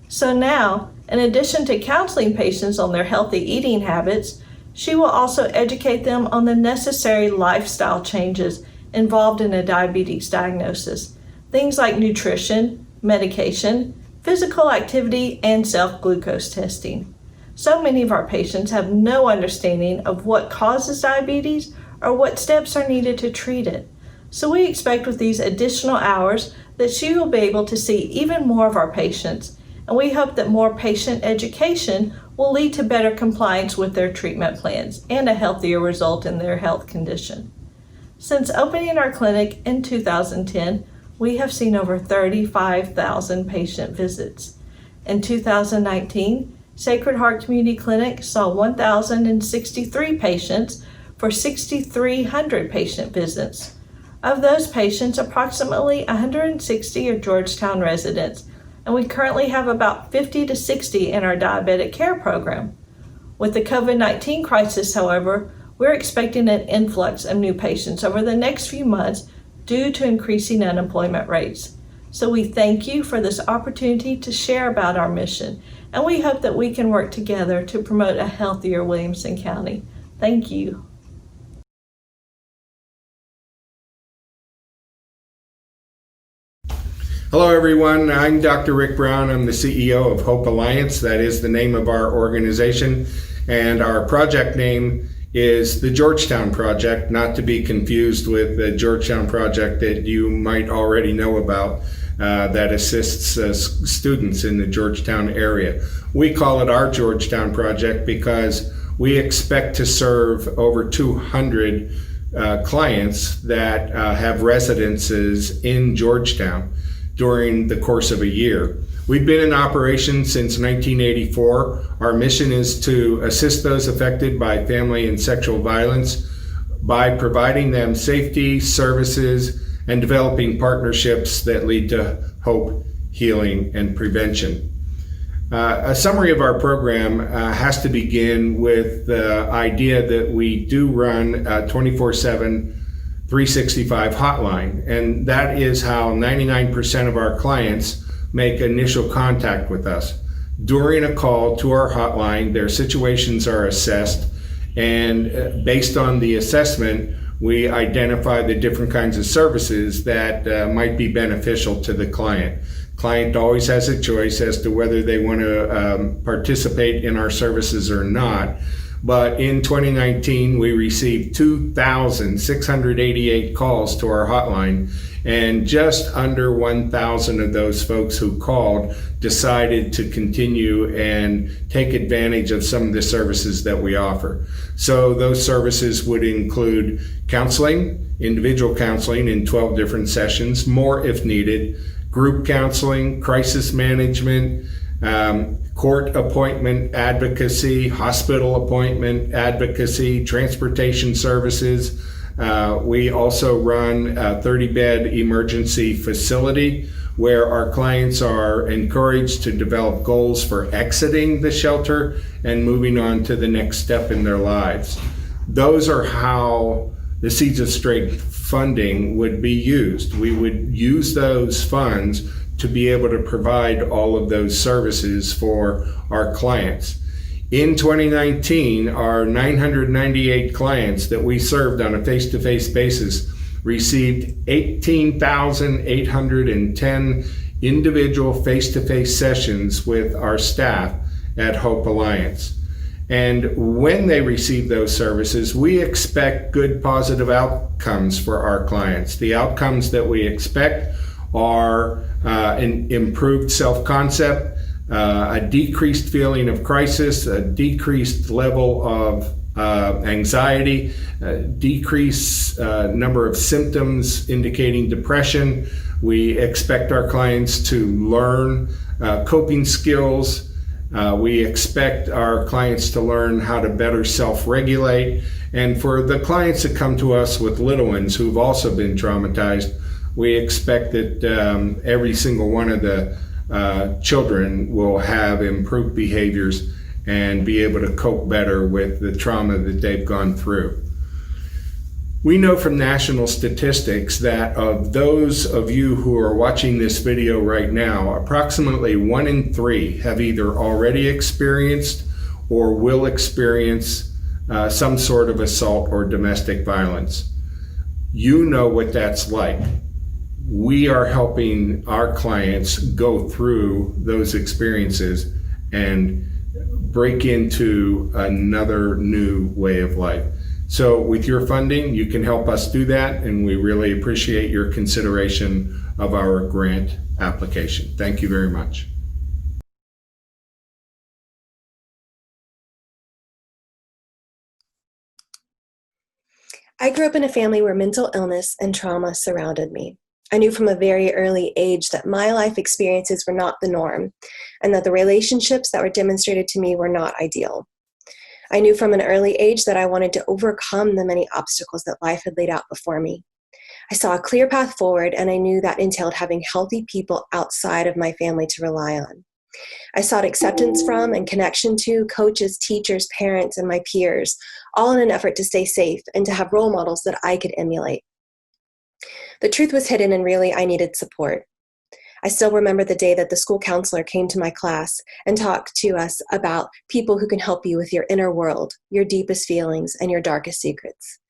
So now, in addition to counseling patients on their healthy eating habits, she will also educate them on the necessary lifestyle changes involved in a diabetes diagnosis, things like nutrition, medication, physical activity, and self-glucose testing. So many of our patients have no understanding of what causes diabetes or what steps are needed to treat it. So we expect with these additional hours that she will be able to see even more of our patients, and we hope that more patient education will lead to better compliance with their treatment plans and a healthier result in their health condition. Since opening our clinic in 2010, we have seen over 35,000 patient visits. In 2019, Sacred Heart Community Clinic saw 1,063 patients for 6,300 patient visits. Of those patients, approximately 160 are Georgetown residents, and we currently have about 50 to 60 in our diabetic care program. With the COVID-19 crisis, however, we're expecting an influx of new patients over the next few months due to increasing unemployment rates. So we thank you for this opportunity to share about our mission, and we hope that we can work together to promote a healthier Williamson County. Thank you. Hello everyone, I'm Dr. Rick Brown. I'm the CEO of Hope Alliance. That is the name of our organization, and our project name is the Georgetown Project, not to be confused with the Georgetown Project that you might already know about that assists students in the Georgetown area. We call it our Georgetown Project because we expect to serve over 200 clients that have residences in Georgetown during the course of a year. We've been in operation since 1984. Our mission is to assist those affected by family and sexual violence by providing them safety, services, and developing partnerships that lead to hope, healing, and prevention. A summary of our program has to begin with the idea that we do run a 24/7 365 hotline, and that is how 99% of our clients make initial contact with us. During a call to our hotline, their situations are assessed, and based on the assessment, we identify the different kinds of services that might be beneficial to the client. Client always has a choice as to whether they want to participate in our services or not, But in 2019, we received 2,688 calls to our hotline, and just under 1,000 of those folks who called decided to continue and take advantage of some of the services that we offer. So those services would include counseling, individual counseling in 12 different sessions, more if needed, group counseling, crisis management, court appointment advocacy, hospital appointment advocacy, transportation services. We also run a 30-bed emergency facility where our clients are encouraged to develop goals for exiting the shelter and moving on to the next step in their lives. Those are how the Seeds of Strength funding would be used. We would use those funds to be able to provide all of those services for our clients. In 2019, our 998 clients that we served on a face-to-face basis received 18,810 individual face-to-face sessions with our staff at Hope Alliance. And when they receive those services, we expect good positive outcomes for our clients. The outcomes that we expect are an improved self-concept, a decreased feeling of crisis, a decreased level of anxiety, a decreased number of symptoms indicating depression. We expect our clients to learn coping skills. We expect our clients to learn how to better self-regulate. And for the clients that come to us with little ones who've also been traumatized, we expect that every single one of the children will have improved behaviors and be able to cope better with the trauma that they've gone through. We know from national statistics that of those of you who are watching this video right now, approximately 1 in 3 have either already experienced or will experience some sort of assault or domestic violence. You know what that's like. We are helping our clients go through those experiences and break into another new way of life. So with your funding, you can help us do that, and we really appreciate your consideration of our grant application. Thank you very much. I grew up in a family where mental illness and trauma surrounded me. I knew from a very early age that my life experiences were not the norm, and that the relationships that were demonstrated to me were not ideal. I knew from an early age that I wanted to overcome the many obstacles that life had laid out before me. I saw a clear path forward, and I knew that entailed having healthy people outside of my family to rely on. I sought acceptance from and connection to coaches, teachers, parents, and my peers, all in an effort to stay safe and to have role models that I could emulate. The truth was hidden, and really I needed support. I still remember the day that the school counselor came to my class and talked to us about people who can help you with your inner world, your deepest feelings, and your darkest secrets.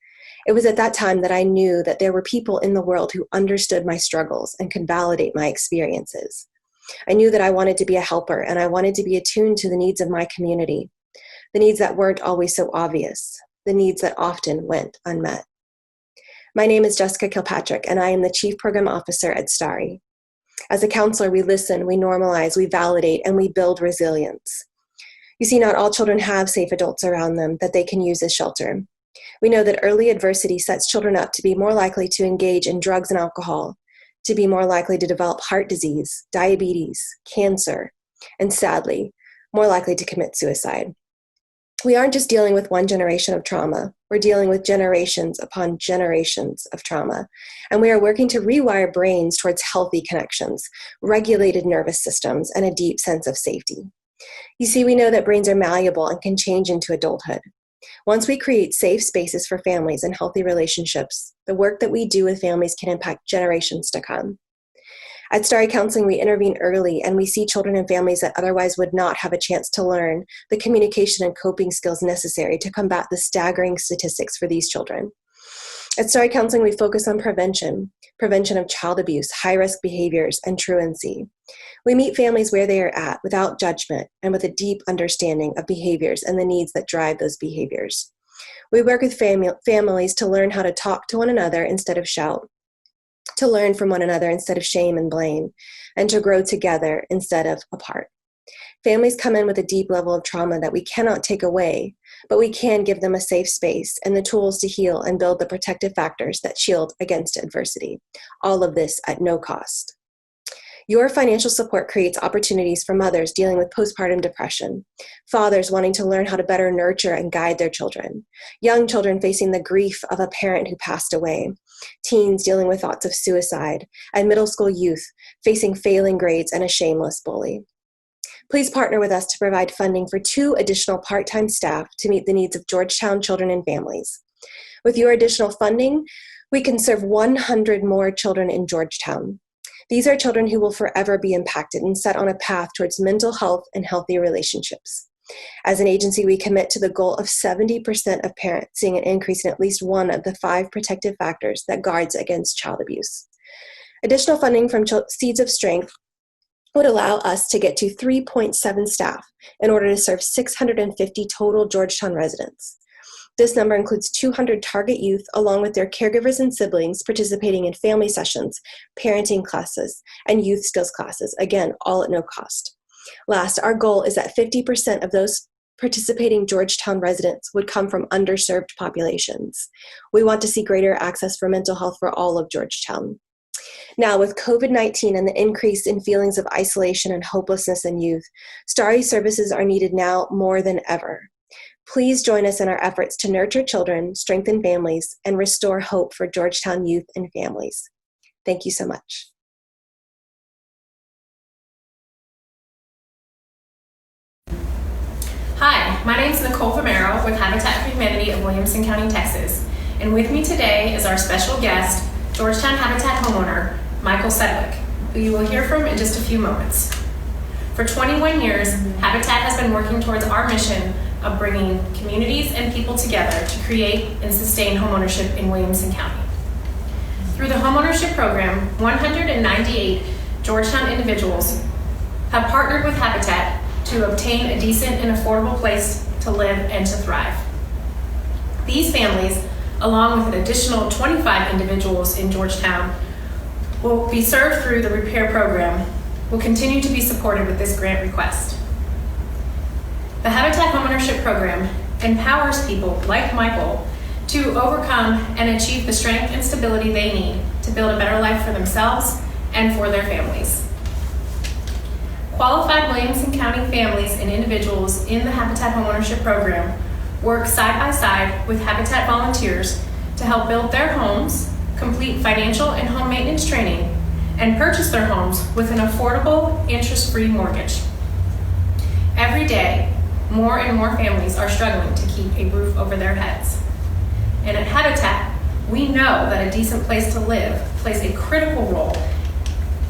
It was at that time that I knew that there were people in the world who understood my struggles and could validate my experiences. I knew that I wanted to be a helper, and I wanted to be attuned to the needs of my community, the needs that weren't always so obvious, the needs that often went unmet. My name is Jessica Kilpatrick, and I am the Chief Program Officer at STARRY. As a counselor, we listen, we normalize, we validate, and we build resilience. You see, not all children have safe adults around them that they can use as shelter. We know that early adversity sets children up to be more likely to engage in drugs and alcohol, to be more likely to develop heart disease, diabetes, cancer, and sadly, more likely to commit suicide. We aren't just dealing with one generation of trauma. We're dealing with generations upon generations of trauma. And we are working to rewire brains towards healthy connections, regulated nervous systems, and a deep sense of safety. You see, we know that brains are malleable and can change into adulthood. Once we create safe spaces for families and healthy relationships, the work that we do with families can impact generations to come. At STARRY Counseling, we intervene early, and we see children and families that otherwise would not have a chance to learn the communication and coping skills necessary to combat the staggering statistics for these children. At STARRY Counseling, we focus on prevention of child abuse, high-risk behaviors, and truancy. We meet families where they are at without judgment and with a deep understanding of behaviors and the needs that drive those behaviors. We work with families to learn how to talk to one another instead of shout, to learn from one another instead of shame and blame, and to grow together instead of apart. Families come in with a deep level of trauma that we cannot take away, but we can give them a safe space and the tools to heal and build the protective factors that shield against adversity. All of this at no cost. Your financial support creates opportunities for mothers dealing with postpartum depression, fathers wanting to learn how to better nurture and guide their children, young children facing the grief of a parent who passed away, teens dealing with thoughts of suicide, and middle school youth facing failing grades and a shameless bully. Please partner with us to provide funding for 2 additional part-time staff to meet the needs of Georgetown children and families. With your additional funding, we can serve 100 more children in Georgetown. These are children who will forever be impacted and set on a path towards mental health and healthy relationships. As an agency, we commit to the goal of 70% of parents seeing an increase in at least one of the 5 protective factors that guards against child abuse. Additional funding from Seeds of Strength would allow us to get to 3.7 staff in order to serve 650 total Georgetown residents. This number includes 200 target youth along with their caregivers and siblings participating in family sessions, parenting classes, and youth skills classes, again, all at no cost. Last, our goal is that 50% of those participating Georgetown residents would come from underserved populations. We want to see greater access for mental health for all of Georgetown. Now, with COVID-19 and the increase in feelings of isolation and hopelessness in youth, STARRY services are needed now more than ever. Please join us in our efforts to nurture children, strengthen families, and restore hope for Georgetown youth and families. Thank you so much. Hi, my name is Nicole Romero with Habitat for Humanity of Williamson County, Texas. And with me today is our special guest, Georgetown Habitat homeowner, Michael Sedgwick, who you will hear from in just a few moments. For 21 years, Habitat has been working towards our mission of bringing communities and people together to create and sustain homeownership in Williamson County. Through the homeownership program, 198 Georgetown individuals have partnered with Habitat to obtain a decent and affordable place to live and to thrive. These families, along with an additional 25 individuals in Georgetown, will be served through the repair program, will continue to be supported with this grant request. The Habitat Homeownership Program empowers people like Michael to overcome and achieve the strength and stability they need to build a better life for themselves and for their families. Qualified Williamson County families and individuals in the Habitat Homeownership Program work side by side with Habitat volunteers to help build their homes, complete financial and home maintenance training, and purchase their homes with an affordable, interest-free mortgage. Every day, more and more families are struggling to keep a roof over their heads. And at Habitat, we know that a decent place to live plays a critical role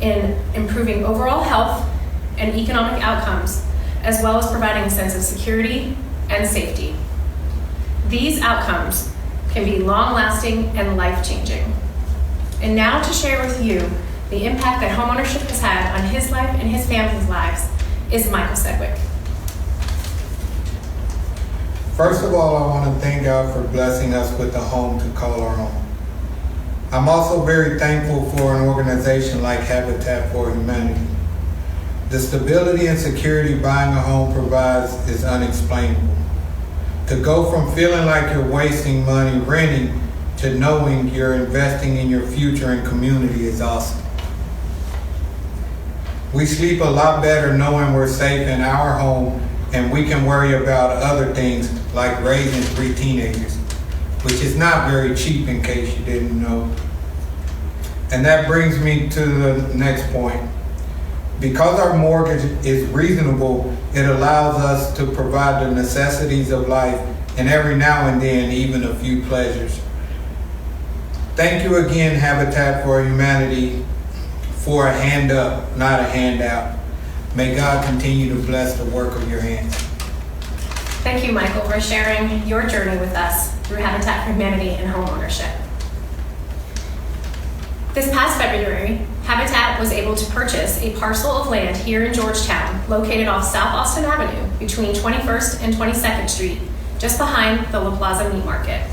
in improving overall health and economic outcomes, as well as providing a sense of security and safety. These outcomes can be long-lasting and life-changing. And now to share with you the impact that homeownership has had on his life and his family's lives is Michael Sedgwick. First of all, I want to thank God for blessing us with a home to call our own. I'm also very thankful for an organization like Habitat for Humanity. The stability and security buying a home provides is unexplainable. To go from feeling like you're wasting money renting to knowing you're investing in your future and community is awesome. We sleep a lot better knowing we're safe in our home and we can worry about other things like raising 3 teenagers, which is not very cheap in case you didn't know. And that brings me to the next point. Because our mortgage is reasonable, it allows us to provide the necessities of life and every now and then even a few pleasures. Thank you again, Habitat for Humanity, for a hand up, not a handout. May God continue to bless the work of your hands. Thank you, Michael, for sharing your journey with us through Habitat for Humanity and homeownership. This past February, Habitat was able to purchase a parcel of land here in Georgetown, located off South Austin Avenue between 21st and 22nd Street, just behind the La Plaza Meat Market.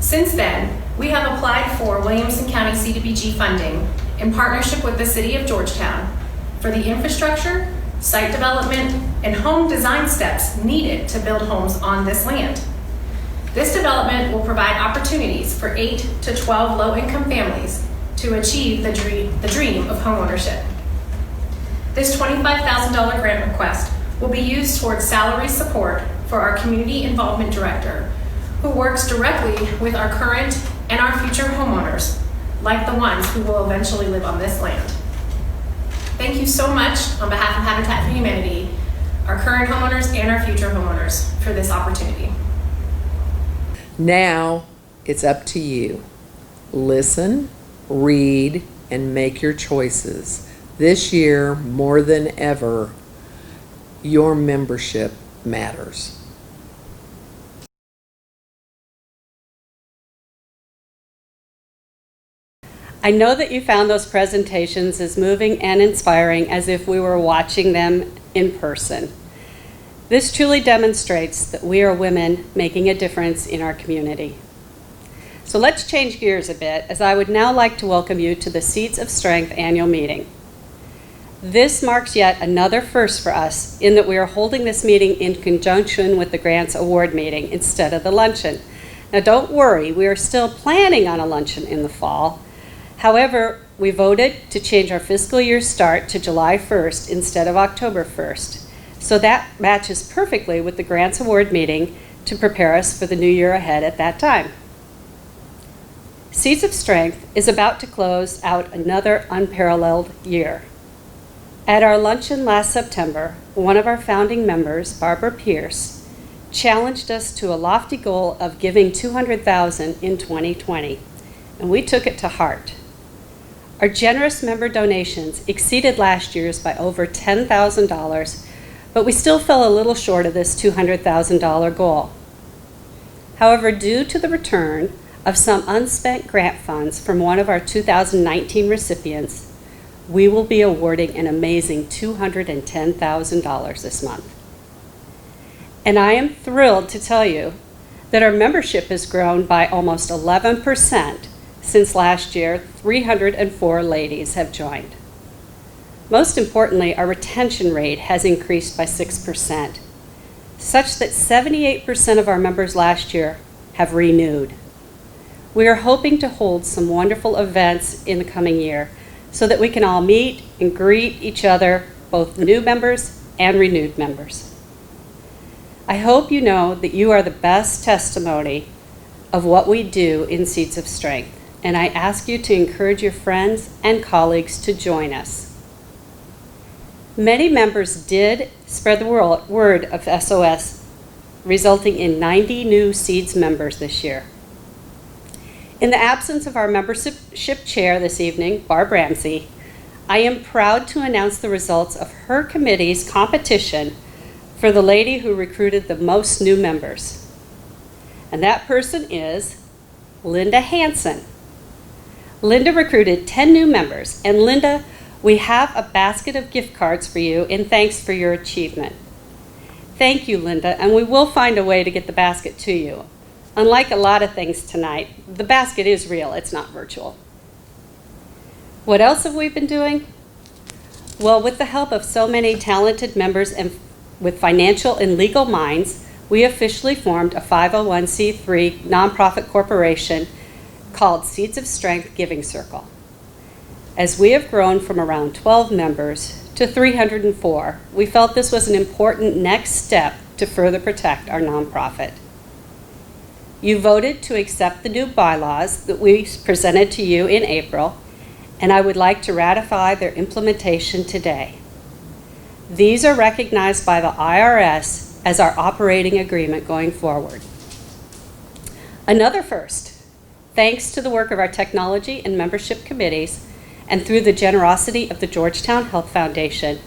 Since then, we have applied for Williamson County CDBG funding in partnership with the City of Georgetown for the infrastructure, site development, and home design steps needed to build homes on this land. This development will provide opportunities for 8 to 12 low-income families to achieve the dream of homeownership. This $25,000 grant request will be used towards salary support for our Community Involvement Director, who works directly with our current and our future homeowners, like the ones who will eventually live on this land. Thank you so much on behalf of Habitat for Humanity, our current homeowners and our future homeowners, for this opportunity. Now it's up to you. Listen, read, and make your choices. This year, more than ever, your membership matters. I know that you found those presentations as moving and inspiring as if we were watching them in person. This truly demonstrates that we are women making a difference in our community. So let's change gears a bit, as I would now like to welcome you to the Seeds of Strength annual meeting. This marks yet another first for us in that we are holding this meeting in conjunction with the Grants Award meeting instead of the luncheon. Now don't worry, we are still planning on a luncheon in the fall. However, we voted to change our fiscal year start to July 1st instead of October 1st. So that matches perfectly with the Grants Award meeting to prepare us for the new year ahead at that time. Seeds of Strength is about to close out another unparalleled year. At our luncheon last September, one of our founding members, Barbara Pierce, challenged us to a lofty goal of giving $200,000 in 2020, and we took it to heart. Our generous member donations exceeded last year's by over $10,000, but we still fell a little short of this $200,000 goal. However, due to the return of some unspent grant funds from one of our 2019 recipients, we will be awarding an amazing $210,000 this month. And I am thrilled to tell you that our membership has grown by almost 11%. Since last year, 304 ladies have joined. Most importantly, our retention rate has increased by 6%, such that 78% of our members last year have renewed. We are hoping to hold some wonderful events in the coming year so that we can all meet and greet each other, both new members and renewed members. I hope you know that you are the best testimony of what we do in Seeds of Strength, and I ask you to encourage your friends and colleagues to join us. Many members did spread the word of SOS, resulting in 90 new Seeds members this year. In the absence of our membership chair this evening, Barb Ramsey, I am proud to announce the results of her committee's competition for the lady who recruited the most new members. And that person is Linda Hansen. Linda recruited 10 new members, and Linda, we have a basket of gift cards for you in thanks for your achievement. Thank you, Linda, and we will find a way to get the basket to you. Unlike a lot of things tonight, the basket is real, it's not virtual. What else have we been doing? Well, with the help of so many talented members and with financial and legal minds, we officially formed a 501c3 nonprofit corporation called Seeds of Strength Giving Circle. As we have grown from around 12 members to 304, we felt this was an important next step to further protect our nonprofit. You voted to accept the new bylaws that we presented to you in April, and I would like to ratify their implementation today. These are recognized by the IRS as our operating agreement going forward. Another first, thanks to the work of our technology and membership committees, and through the generosity of the Georgetown Health Foundation,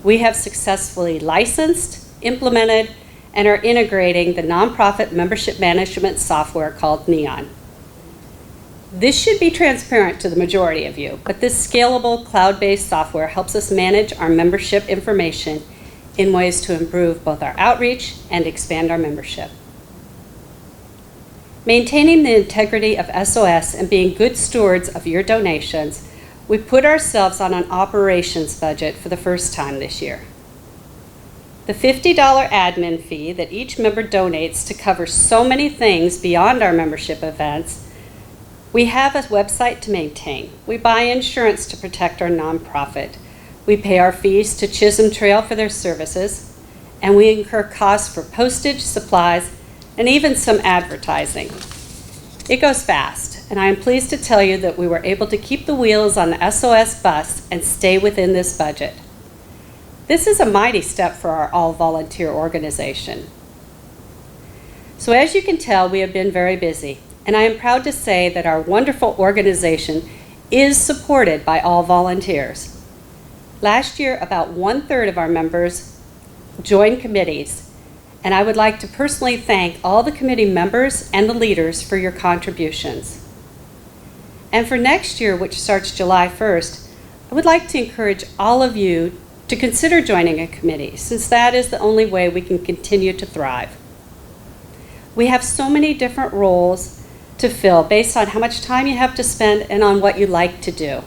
we have successfully licensed, implemented, and are integrating the nonprofit membership management software called Neon. This should be transparent to the majority of you, but this scalable cloud-based software helps us manage our membership information in ways to improve both our outreach and expand our membership. Maintaining the integrity of SOS and being good stewards of your donations, we put ourselves on an operations budget for the first time this year. The $50 admin fee that each member donates to cover so many things beyond our membership events. We have a website to maintain. We buy insurance to protect our nonprofit. We pay our fees to Chisholm Trail for their services, and we incur costs for postage, supplies, and even some advertising. It goes fast, and I am pleased to tell you that we were able to keep the wheels on the SOS bus and stay within this budget. This is a mighty step for our all-volunteer organization. So as you can tell, we have been very busy, and I am proud to say that our wonderful organization is supported by all volunteers. Last year, about 1/3 of our members joined committees, and I would like to personally thank all the committee members and the leaders for your contributions. And for next year, which starts July 1st, I would like to encourage all of you to consider joining a committee, since that is the only way we can continue to thrive. We have so many different roles to fill based on how much time you have to spend and on what you like to do.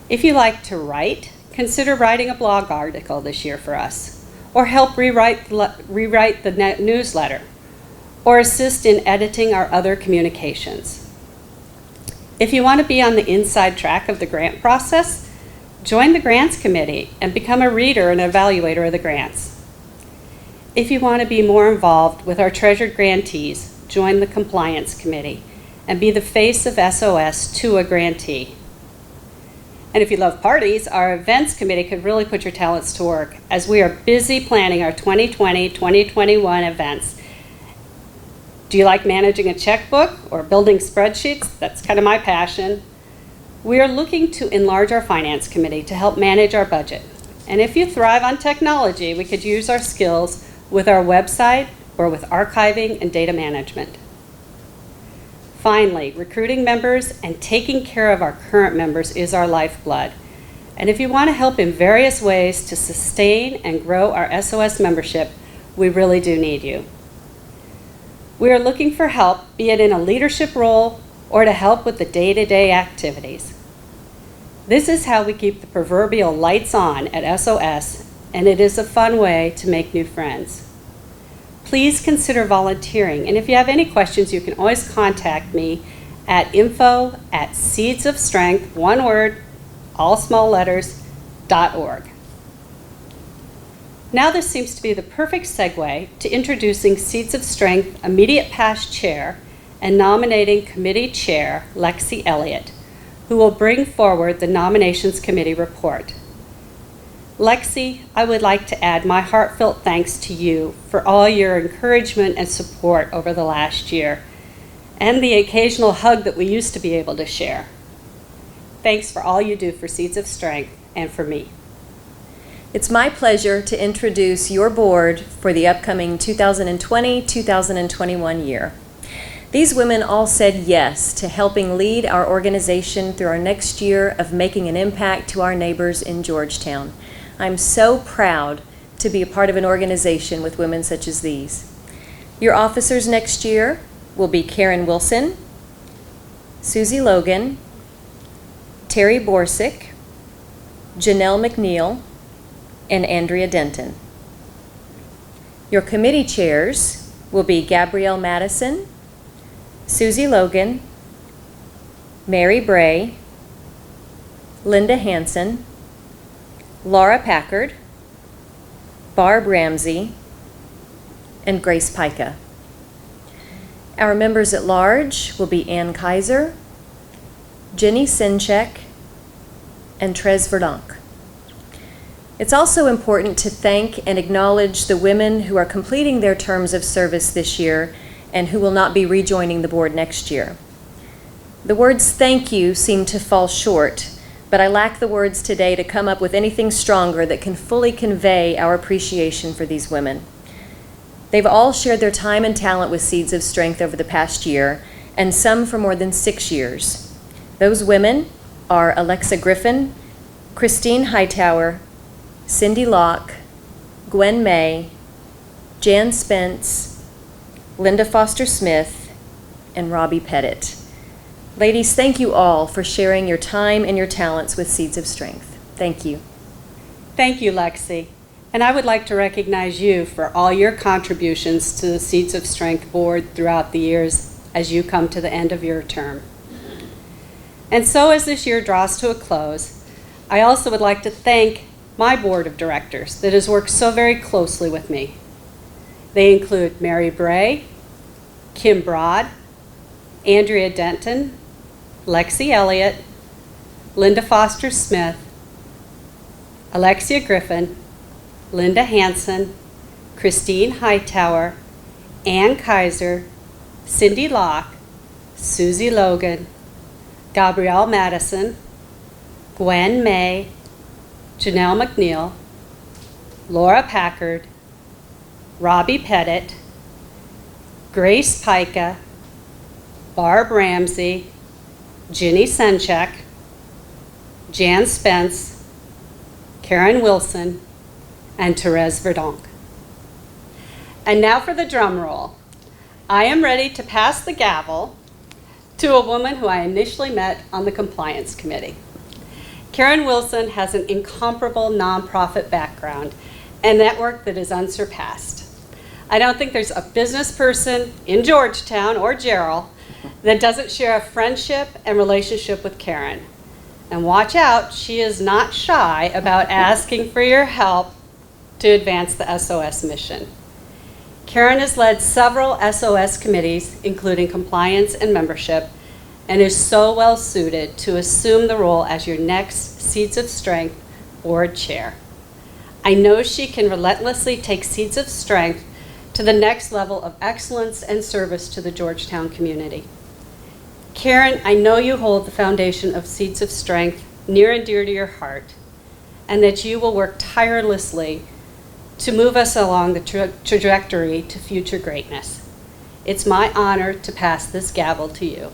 If you like to write, consider writing a blog article this year for us, or help rewrite the newsletter, or assist in editing our other communications. If you want to be on the inside track of the grant process, join the grants committee and become a reader and evaluator of the grants. If you want to be more involved with our treasured grantees, join the compliance committee and be the face of SOS to a grantee. And if you love parties, our events committee could really put your talents to work as we are busy planning our 2020-2021 events. Do you like managing a checkbook or building spreadsheets? That's kind of my passion. We are looking to enlarge our finance committee to help manage our budget. And if you thrive on technology, we could use our skills with our website or with archiving and data management. Finally, recruiting members and taking care of our current members is our lifeblood. And if you want to help in various ways to sustain and grow our SOS membership, we really do need you. We are looking for help, be it in a leadership role or to help with the day-to-day activities. This is how we keep the proverbial lights on at SOS, and it is a fun way to make new friends. Please consider volunteering, and if you have any questions, you can always contact me at info@seedsofstrength, one word, all small letters, .org. Now this seems to be the perfect segue to introducing Seeds of Strength immediate past chair and nominating committee chair, Lexi Elliott, who will bring forward the nominations committee report. Lexi, I would like to add my heartfelt thanks to you for all your encouragement and support over the last year, and the occasional hug that we used to be able to share. Thanks for all you do for Seeds of Strength and for me. It's my pleasure to introduce your board for the upcoming 2020-2021 year. These women all said yes to helping lead our organization through our next year of making an impact to our neighbors in Georgetown. I'm so proud to be a part of an organization with women such as these. Your officers next year will be Karen Wilson, Susie Logan, Terry Borsick, Janelle McNeil, and Andrea Denton. Your committee chairs will be Gabrielle Madison, Susie Logan, Mary Bray, Linda Hansen, Laura Packard, Barb Ramsey, and Grace Pica. Our members at large will be Ann Kaiser, Jenny Sinchek, and Trez Verdonk. It's also important to thank and acknowledge the women who are completing their terms of service this year and who will not be rejoining the board next year. The words thank you seem to fall short, but I lack the words today to come up with anything stronger that can fully convey our appreciation for these women. They've all shared their time and talent with Seeds of Strength over the past year, and some for more than 6 years. Those women are Alexa Griffin, Christine Hightower, Cindy Locke, Gwen May, Jan Spence, Linda Foster Smith, and Robbie Pettit. Ladies, thank you all for sharing your time and your talents with Seeds of Strength. Thank you. Thank you, Lexi. And I would like to recognize you for all your contributions to the Seeds of Strength board throughout the years as you come to the end of your term. And so as this year draws to a close, I also would like to thank my board of directors that has worked so very closely with me. They include Mary Bray, Kim Broad, Andrea Denton, Lexi Elliott, Linda Foster Smith, Alexia Griffin, Linda Hansen, Christine Hightower, Ann Kaiser, Cindy Locke, Susie Logan, Gabrielle Madison, Gwen May, Janelle McNeil, Laura Packard, Robbie Pettit, Grace Pica, Barb Ramsey, Ginny Senchek, Jan Spence, Karen Wilson, and Therese Verdonk. And now for the drum roll. I am ready to pass the gavel to a woman who I initially met on the compliance committee. Karen Wilson has an incomparable nonprofit background and network that is unsurpassed. I don't think there's a business person in Georgetown or Gerald that doesn't share a friendship and relationship with Karen. And watch out, she is not shy about asking for your help to advance the SOS mission. Karen has led several SOS committees, including compliance and membership, and is so well suited to assume the role as your next Seeds of Strength board chair. I know she can relentlessly take Seeds of Strength to the next level of excellence and service to the Georgetown community. Karen, I know you hold the foundation of Seeds of Strength near and dear to your heart, and that you will work tirelessly to move us along the trajectory to future greatness. It's my honor to pass this gavel to you.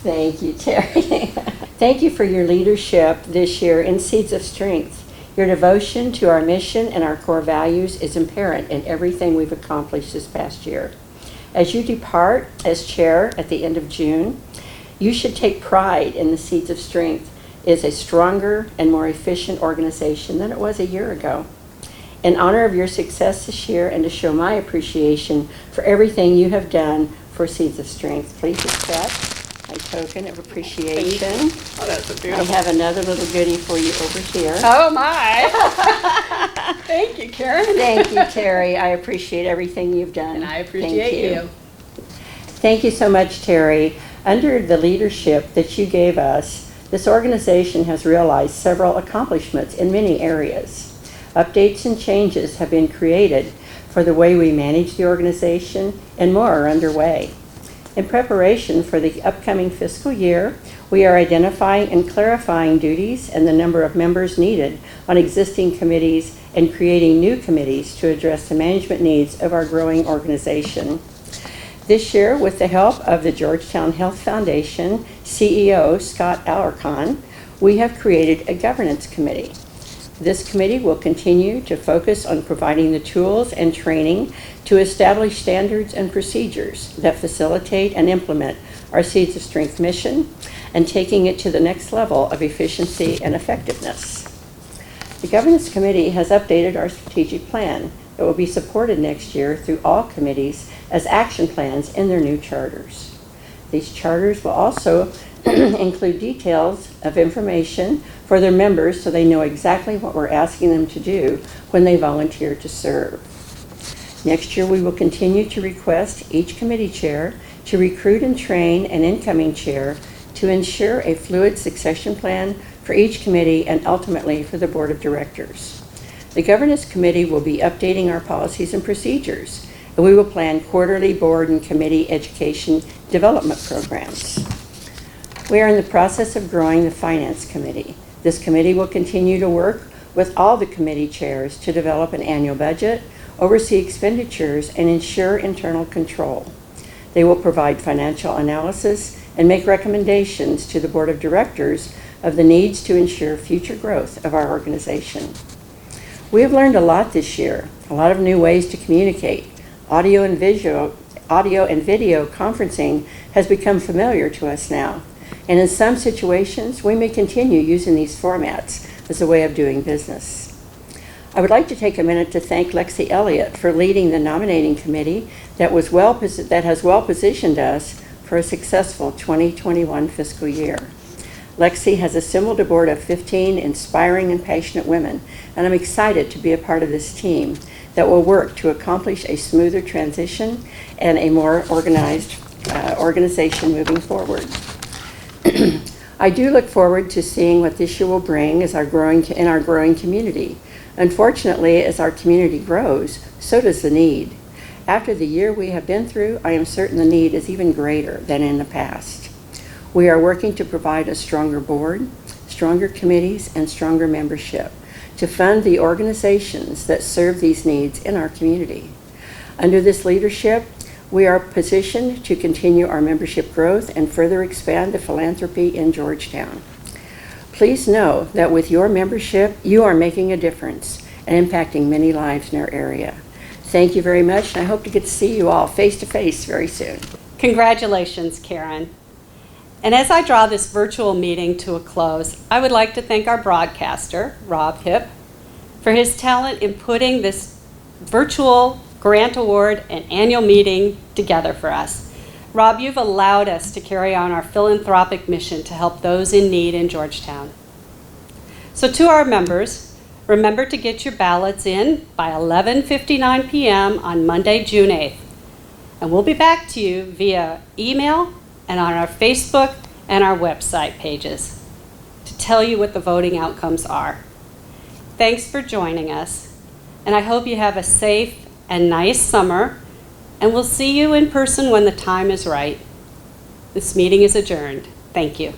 Thank you, Terry. Thank you for your leadership this year in Seeds of Strength. Your devotion to our mission and our core values is apparent in everything we've accomplished this past year. As you depart as chair at the end of June, you should take pride in the Seeds of Strength is a stronger and more efficient organization than it was a year ago. In honor of your success this year and to show my appreciation for everything you have done for Seeds of Strength, please accept my token of appreciation. Oh, that's a beautiful. I have another little goodie for you over here. Oh my! Thank you, Karen. Thank you, Terry. I appreciate everything you've done. And I appreciate you. Thank you so much, Terry. Under the leadership that you gave us, this organization has realized several accomplishments in many areas. Updates and changes have been created for the way we manage the organization, and more are underway. In preparation for the upcoming fiscal year, we are identifying and clarifying duties and the number of members needed on existing committees and creating new committees to address the management needs of our growing organization. This year, with the help of the Georgetown Health Foundation CEO Scott Alarcon, we have created a governance committee. This committee will continue to focus on providing the tools and training to establish standards and procedures that facilitate and implement our Seeds of Strength mission and taking it to the next level of efficiency and effectiveness. The Governance Committee has updated our strategic plan that will be supported next year through all committees as action plans in their new charters. These charters will also include details of information for their members so they know exactly what we're asking them to do when they volunteer to serve. Next year, we will continue to request each committee chair to recruit and train an incoming chair to ensure a fluid succession plan for each committee and ultimately for the board of directors. The Governance Committee will be updating our policies and procedures, and we will plan quarterly board and committee education development programs. We are in the process of growing the Finance Committee. This committee will continue to work with all the committee chairs to develop an annual budget, oversee expenditures, and ensure internal control. They will provide financial analysis and make recommendations to the Board of Directors of the needs to ensure future growth of our organization. We have learned a lot this year, a lot of new ways to communicate. Audio and video conferencing has become familiar to us now, and in some situations, we may continue using these formats as a way of doing business. I would like to take a minute to thank Lexi Elliott for leading the nominating committee that has well positioned us for a successful 2021 fiscal year. Lexi has assembled a board of 15 inspiring and passionate women, and I'm excited to be a part of this team that will work to accomplish a smoother transition and a more organized organization moving forward. I do look forward to seeing what this year will bring in our growing community. Unfortunately, as our community grows, so does the need. After the year we have been through, I am certain the need is even greater than in the past. We are working to provide a stronger board, stronger committees, and stronger membership to fund the organizations that serve these needs in our community. Under this leadership, we are positioned to continue our membership growth and further expand the philanthropy in Georgetown. Please know that with your membership, you are making a difference and impacting many lives in our area. Thank you very much, and I hope to get to see you all face to face very soon. Congratulations, Karen. And as I draw this virtual meeting to a close, I would like to thank our broadcaster, Rob Hipp, for his talent in putting this virtual grant award and annual meeting together for us. Rob, you've allowed us to carry on our philanthropic mission to help those in need in Georgetown. So to our members, remember to get your ballots in by 11:59 p.m. on Monday, June 8th. And we'll be back to you via email and on our Facebook and our website pages to tell you what the voting outcomes are. Thanks for joining us, and I hope you have a safe and nice summer, and we'll see you in person when the time is right. This meeting is adjourned. Thank you.